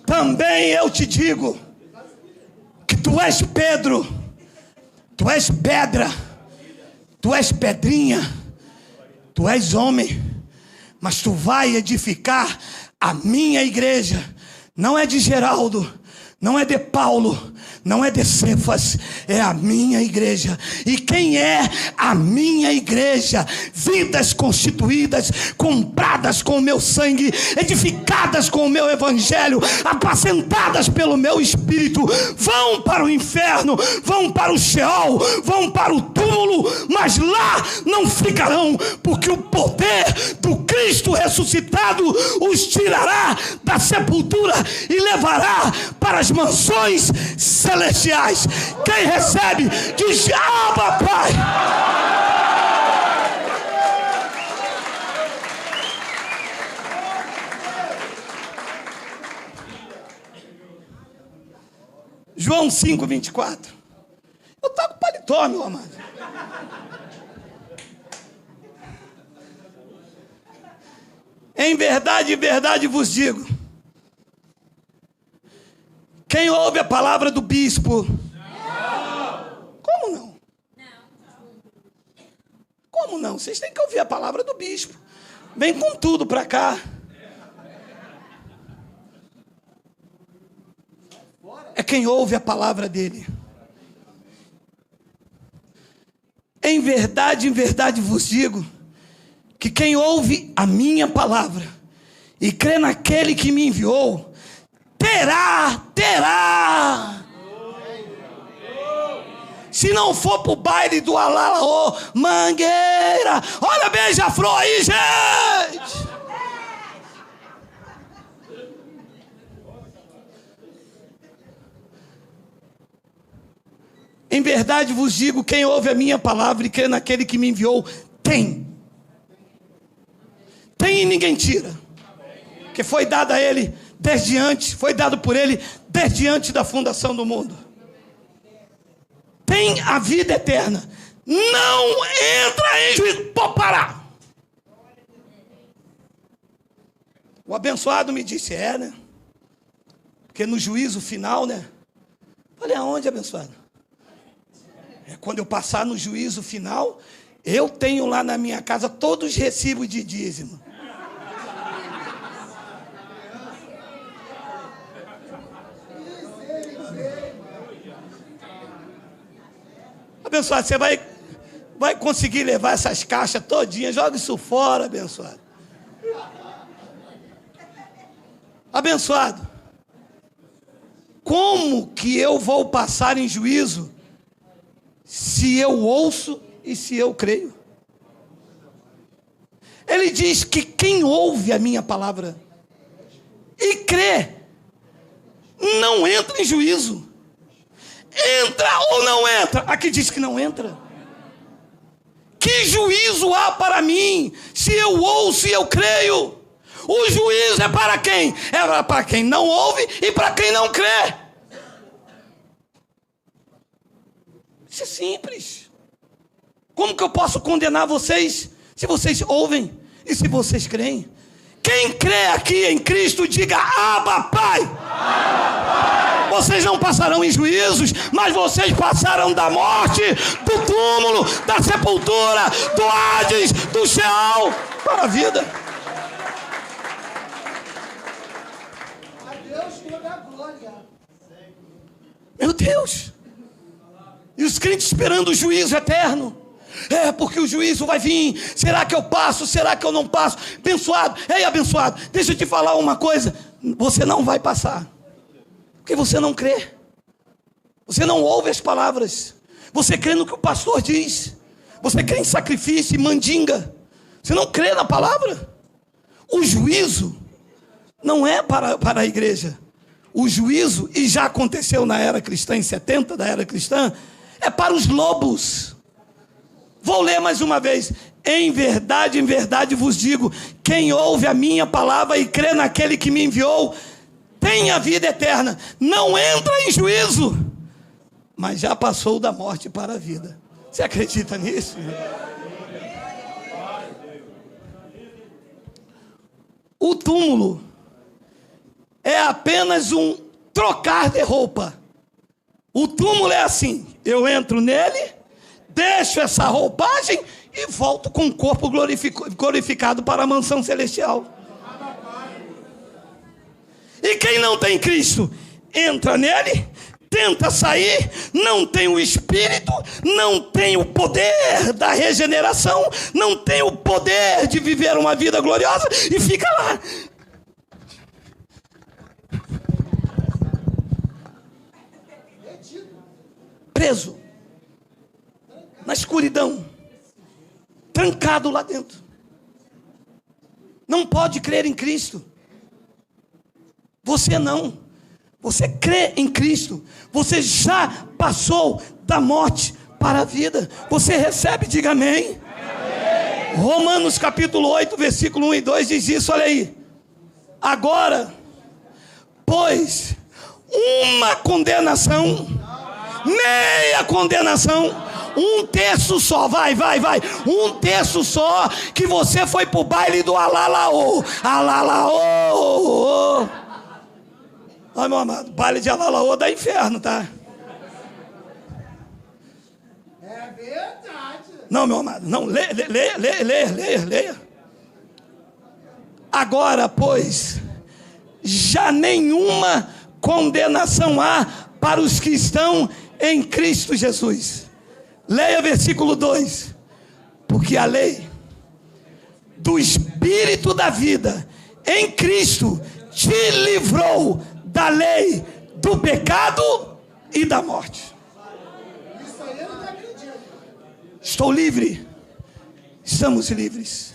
Também eu te digo que tu és Pedro, tu és pedra, tu és pedrinha, tu és homem, mas tu vai edificar a minha igreja. Não é de Geraldo, não é de Paulo, não é de Cefas, é a minha igreja. E quem é a minha igreja? Vidas constituídas, compradas com o meu sangue, edificadas com o meu evangelho, apacentadas pelo meu espírito, vão para o inferno, vão para o Sheol, vão para o túmulo, mas lá não ficarão, porque o poder do Cristo ressuscitado os tirará da sepultura e levará para as mansões celestiais. Quem recebe diz: Abba, Pai. João 5:24. Eu estou com paletó, meu amado. Em verdade, verdade vos digo, quem ouve a palavra do bispo... Como não? Como não? Vocês têm que ouvir a palavra do bispo. Vem com tudo para cá. É quem ouve a palavra dele. Em verdade vos digo, que quem ouve a minha palavra e crê naquele que me enviou, terá. Se não for pro baile do Alalaô, Mangueira, olha beija-flor aí, gente. Em verdade vos digo, quem ouve a minha palavra e crê naquele que me enviou, tem e ninguém tira, que foi dado a ele desde antes, foi dado por ele desde antes da fundação do mundo. Tem a vida eterna, não entra em juízo. Pode parar. O abençoado me disse: né? Porque no juízo final, né? Falei: aonde, abençoado? É quando eu passar no juízo final, eu tenho lá na minha casa todos os recibos de dízimo. Abençoado, você vai conseguir levar essas caixas todinhas, joga isso fora, abençoado. Abençoado, como que eu vou passar em juízo se eu ouço e se eu creio? Ele diz que quem ouve a minha palavra e crê, não entra em juízo. Entra ou não entra? Aqui diz que não entra. Que juízo há para mim se eu ouço e eu creio? O juízo é para quem? É para quem não ouve e para quem não crê. Isso é simples. Como que eu posso condenar vocês se vocês ouvem e se vocês creem? Quem crê aqui em Cristo, diga: Abba, Pai. Abba, Pai. Vocês não passarão em juízos, mas vocês passarão da morte, do túmulo, da sepultura, do Hades, do Sheol, para a vida. A Deus toda a glória. Meu Deus. E os crentes esperando o juízo eterno. É, porque o juízo vai vir. Será que eu passo? Será que eu não passo? Abençoado, ei, abençoado, deixa eu te falar uma coisa. Você não vai passar, porque você não crê. Você não ouve as palavras. Você crê no que o pastor diz. Você crê em sacrifício e mandinga. Você não crê na palavra. O juízo não é para a igreja. O juízo, e já aconteceu na era cristã, em 70 da era cristã, é para os lobos. Vou ler mais uma vez. Em verdade vos digo, quem ouve a minha palavra e crê naquele que me enviou, tem a vida eterna. Não entra em juízo, mas já passou da morte para a vida. Você acredita nisso? O túmulo é apenas um trocar de roupa. O túmulo é assim: eu entro nele, deixo essa roupagem e volto com o corpo glorificado para a mansão celestial. E quem não tem Cristo, entra nele, tenta sair, não tem o Espírito, não tem o poder da regeneração, não tem o poder de viver uma vida gloriosa e fica lá. Preso, na escuridão, trancado lá dentro. Não pode crer em Cristo. Você não. Você crê em Cristo. Você já passou da morte para a vida. Você recebe, diga amém. Amém. Romanos capítulo 8, versículo 1 e 2 diz isso, olha aí. Agora, pois, uma condenação, meia condenação, um terço só, vai, um terço só, que você foi pro baile do alalaô, Olha, meu amado, baile de alalaô dá inferno, tá? É verdade. Não, meu amado, não, leia. Agora, pois, já nenhuma condenação há para os que estão em Cristo Jesus. Leia versículo 2. Porque a lei do Espírito da vida em Cristo te livrou da lei do pecado e da morte. Isso aí eu não acredito. Estou livre. Estamos livres.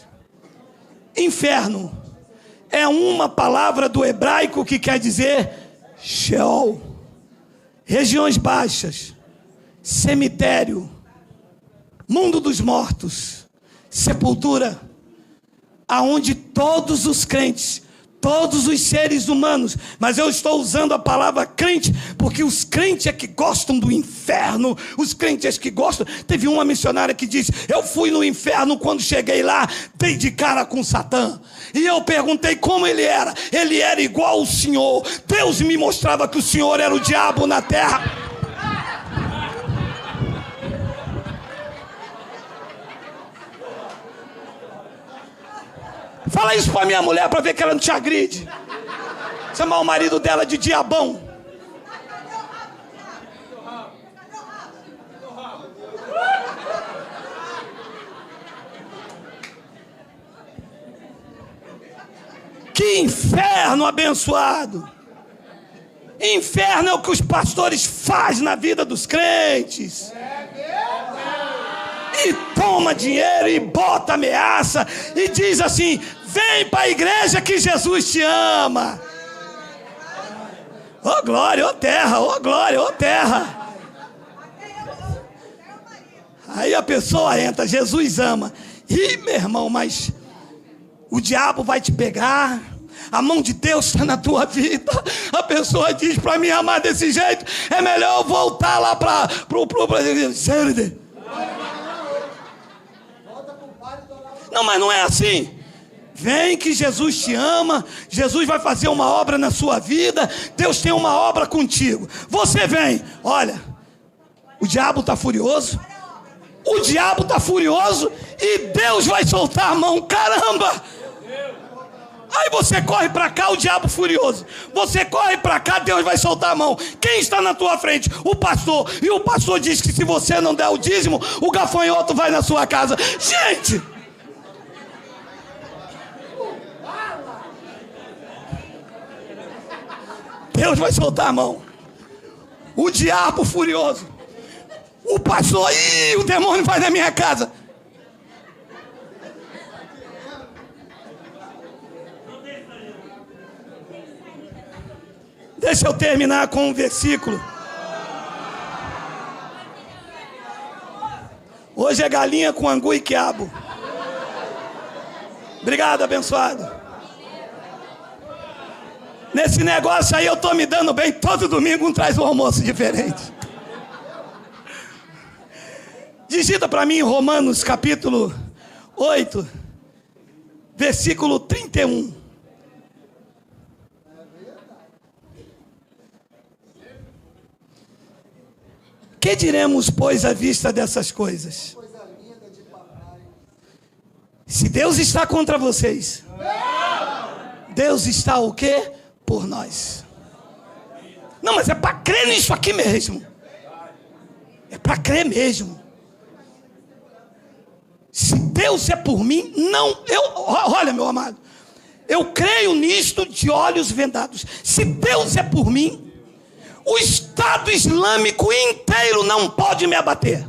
Inferno é uma palavra do hebraico que quer dizer Sheol. Regiões baixas, cemitério, mundo dos mortos, sepultura, aonde todos os crentes, todos os seres humanos, mas eu estou usando a palavra crente, porque os crentes é que gostam do inferno, os crentes é que gostam. Teve uma missionária que disse: eu fui no inferno, quando cheguei lá, dei de cara com Satã, e eu perguntei como ele era igual o Senhor, Deus me mostrava que o Senhor era o diabo na terra. Fala isso pra minha mulher pra ver que ela não te agride. Chamar o marido dela de diabão. Que inferno abençoado. Inferno é o que os pastores fazem na vida dos crentes. E toma dinheiro e bota ameaça e diz assim: vem para a igreja que Jesus te ama. Ô glória, ô terra, ô glória, ô terra. Aí a pessoa entra: Jesus ama. Ih, meu irmão, mas o diabo vai te pegar. A mão de Deus está na tua vida. A pessoa diz: para me amar desse jeito, é melhor eu voltar lá para o Não, mas não é assim. Vem que Jesus te ama. Jesus vai fazer uma obra na sua vida. Deus tem uma obra contigo. Você vem. Olha, o diabo está furioso. O diabo está furioso e Deus vai soltar a mão. Caramba! Aí você corre para cá, o diabo furioso. Você corre para cá, Deus vai soltar a mão. Quem está na tua frente? O pastor. E o pastor diz que se você não der o dízimo, o gafanhoto vai na sua casa. Gente! Deus vai soltar a mão. O diabo furioso. O pastor, o demônio vai na minha casa. Deixa eu terminar com um versículo. Hoje é galinha com angu e quiabo. Obrigado, abençoado. Nesse negócio aí eu estou me dando bem. Todo domingo um traz um almoço diferente. Digita para mim Romanos capítulo 8, versículo 31. Que diremos, pois, à vista dessas coisas? Se Deus está contra vocês, Deus está o quê? Por nós. Não, mas é para crer nisso aqui mesmo. É para crer mesmo. Se Deus é por mim, não, olha, meu amado, eu creio nisto de olhos vendados. Se Deus é por mim, o Estado Islâmico inteiro não pode me abater.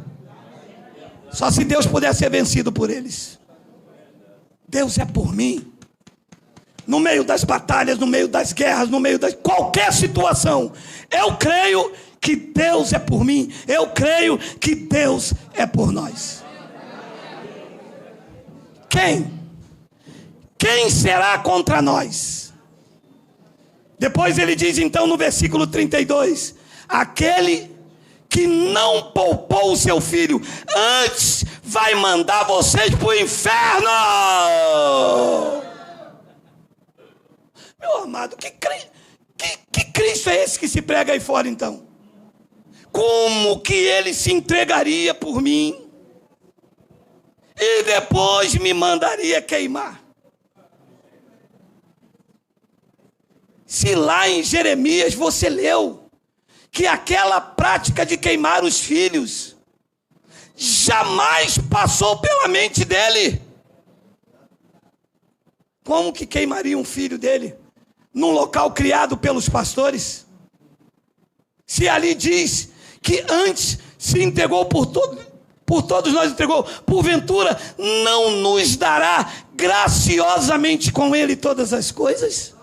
Só se Deus puder ser vencido por eles. Deus é por mim. No meio das batalhas, no meio das guerras, no meio de qualquer situação, eu creio que Deus é por mim. Eu creio que Deus é por nós. Quem será contra nós? Depois ele diz então no versículo 32: aquele que não poupou o seu filho, antes vai mandar vocês para o inferno. Meu amado, que Cristo é esse que se prega aí fora então? Como que ele se entregaria por mim e depois me mandaria queimar? Se lá em Jeremias você leu que aquela prática de queimar os filhos jamais passou pela mente dele. Como que queimaria um filho dele num local criado pelos pastores? Se ali diz que antes se entregou por todos nós entregou, porventura não nos dará graciosamente com ele todas as coisas?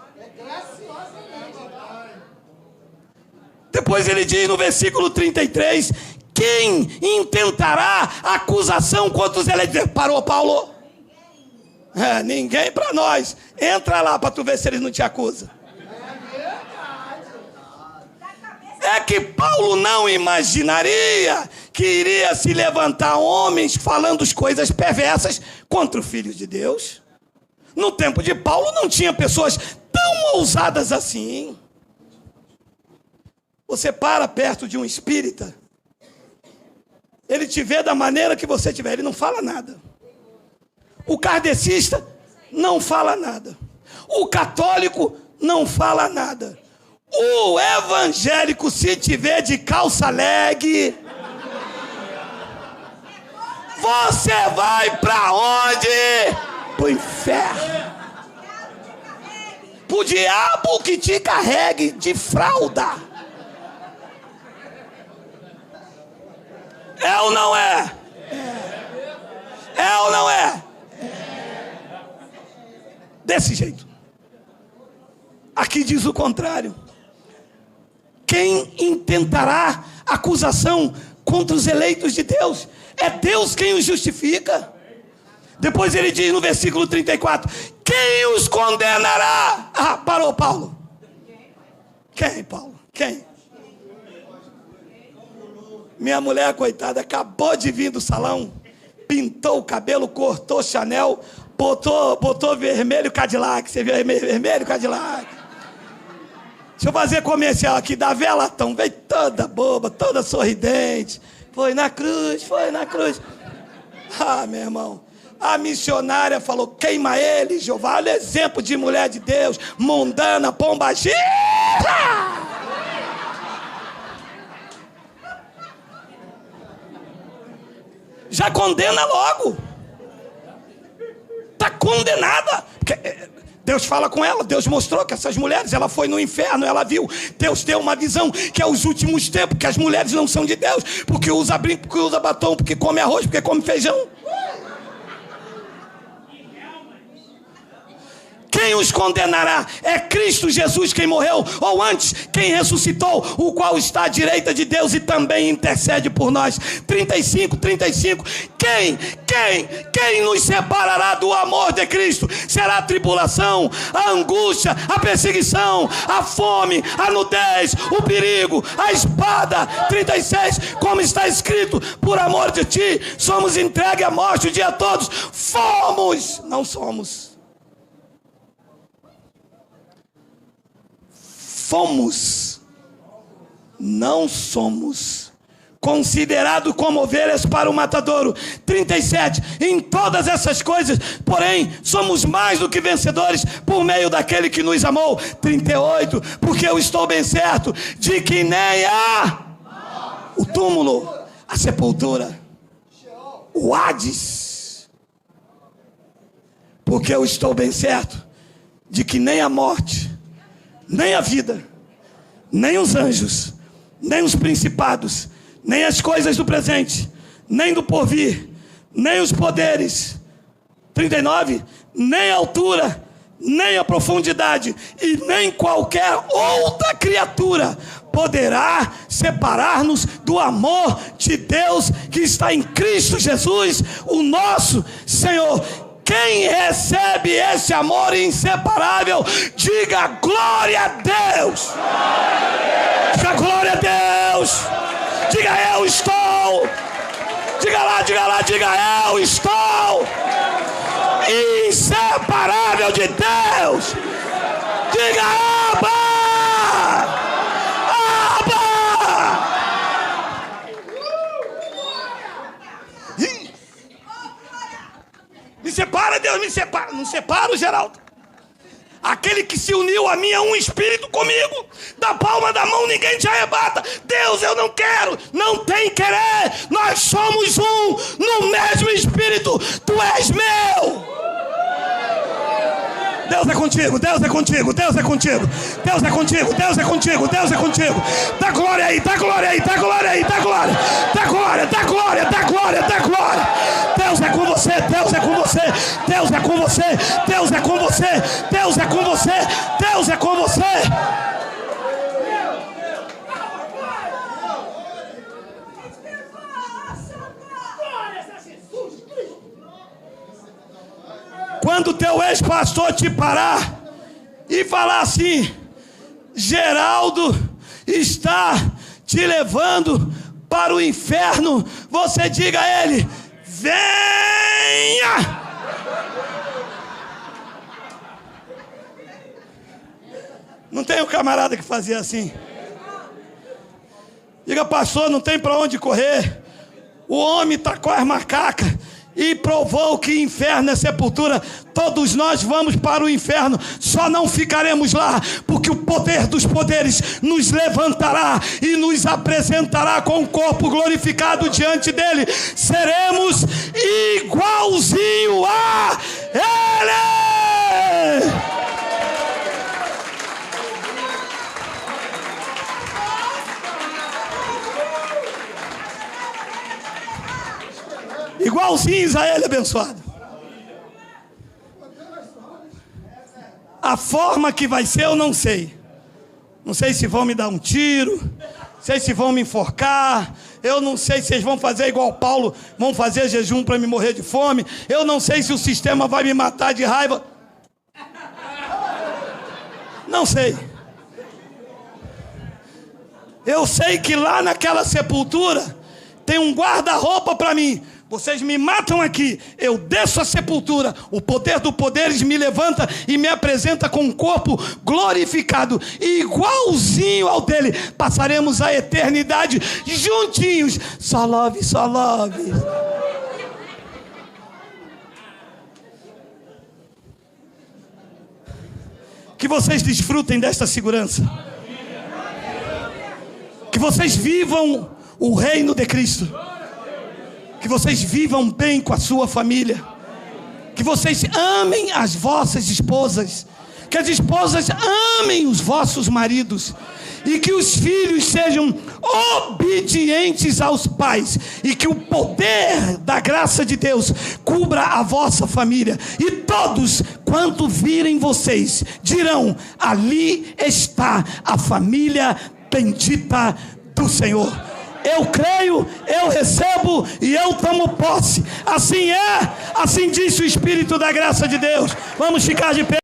Depois ele diz no versículo 33, quem intentará acusação contra os eleitos? Parou, Paulo? Ninguém para nós. Entra lá para tu ver se eles não te acusam. É que Paulo não imaginaria que iria se levantar homens falando coisas perversas contra o Filho de Deus. No tempo de Paulo não tinha pessoas tão ousadas assim. Você para perto de um espírita, ele te vê da maneira que você tiver, ele não fala nada. O kardecista não fala nada. O católico não fala nada. O evangélico, se tiver de calça leg, você vai para onde? Pro inferno. Pro diabo que te carregue de fralda. É ou não é? É ou não é? Desse jeito. Aqui diz o contrário. Quem intentará acusação contra os eleitos de Deus? É Deus quem os justifica. Depois ele diz no versículo 34, quem os condenará? Parou, Paulo. Quem, Paulo? Quem? Minha mulher, coitada, acabou de vir do salão, pintou o cabelo, cortou Chanel, botou vermelho Cadillac. Você viu vermelho Cadillac? Deixa eu fazer comercial aqui da Velatão. Veio toda boba, toda sorridente. Foi na cruz. Meu irmão. A missionária falou, queima ele, Jeová. Olha o exemplo de mulher de Deus, mundana, pombagira. Já condena logo. Está condenada. Porque Deus fala com ela. Deus mostrou que essas mulheres, ela foi no inferno, ela viu. Deus deu uma visão que é os últimos tempos, que as mulheres não são de Deus, porque usa brinco, porque usa batom, porque come arroz, porque come feijão. Quem os condenará? É Cristo Jesus quem morreu, ou antes, quem ressuscitou, o qual está à direita de Deus e também intercede por nós. 35. Quem nos separará do amor de Cristo? Será a tribulação, a angústia, a perseguição, a fome, a nudez, o perigo, a espada. 36, como está escrito, por amor de ti, somos entregues à morte o dia todos. Não somos. Fomos, não somos considerado como ovelhas para o matadouro. 37, em todas essas coisas, porém, somos mais do que vencedores por meio daquele que nos amou. 38, porque eu estou bem certo de que nem o túmulo, a sepultura, o Hades, porque eu estou bem certo de que nem a morte, nem a vida, nem os anjos, nem os principados, nem as coisas do presente, nem do porvir, nem os poderes. 39, nem a altura, nem a profundidade, e nem qualquer outra criatura poderá separar-nos do amor de Deus que está em Cristo Jesus, o nosso Senhor. Quem recebe esse amor inseparável, diga glória a Deus. Diga glória a Deus. Diga eu estou. Diga lá, diga eu estou inseparável de Deus. Diga Abba. Me separa, Deus, me separa. Não separa, Geraldo. Aquele que se uniu a mim é um espírito comigo. Da palma da mão ninguém te arrebata. Deus, eu não quero. Não tem querer. Nós somos um no mesmo espírito. Tu és meu. Deus é contigo, Deus é contigo, Deus é contigo, Deus é contigo, Deus é contigo, Deus é contigo. Dá glória aí, dá glória aí, dá glória aí, dá glória, dá glória, dá glória, dá glória, dá glória. Deus é com você, Deus é com você, Deus é com você, Deus é com você, Deus é com você, Deus é com você. Quando o teu ex-pastor te parar e falar assim: Geraldo está te levando para o inferno, você diga a ele: venha! Não tem um camarada que fazia assim. Diga: pastor, não tem para onde correr. O homem está com as macacas e provou que inferno é sepultura. Todos nós vamos para o inferno, só não ficaremos lá, porque o poder dos poderes nos levantará e nos apresentará com o corpo glorificado diante dele. Seremos igualzinho a ele. Igualzinhos a ele, abençoado. A forma que vai ser eu não sei. Não sei se vão me dar um tiro, não sei se vão me enforcar, eu não sei se eles vão fazer igual Paulo, vão fazer jejum para me morrer de fome, eu não sei se o sistema vai me matar de raiva. Não sei. Eu sei que lá naquela sepultura tem um guarda-roupa para mim. Vocês me matam aqui, eu desço a sepultura, o poder dos poderes me levanta e me apresenta com um corpo glorificado, igualzinho ao dele. Passaremos a eternidade juntinhos. Só love, só love. Que vocês desfrutem desta segurança. Que vocês vivam o reino de Cristo. Que vocês vivam bem com a sua família. Que vocês amem as vossas esposas. Que as esposas amem os vossos maridos. E que os filhos sejam obedientes aos pais. E que o poder da graça de Deus cubra a vossa família. E todos, quando virem vocês, dirão: ali está a família bendita do Senhor. Eu creio, eu recebo e eu tomo posse. Assim é, assim disse o Espírito da graça de Deus. Vamos ficar de pé.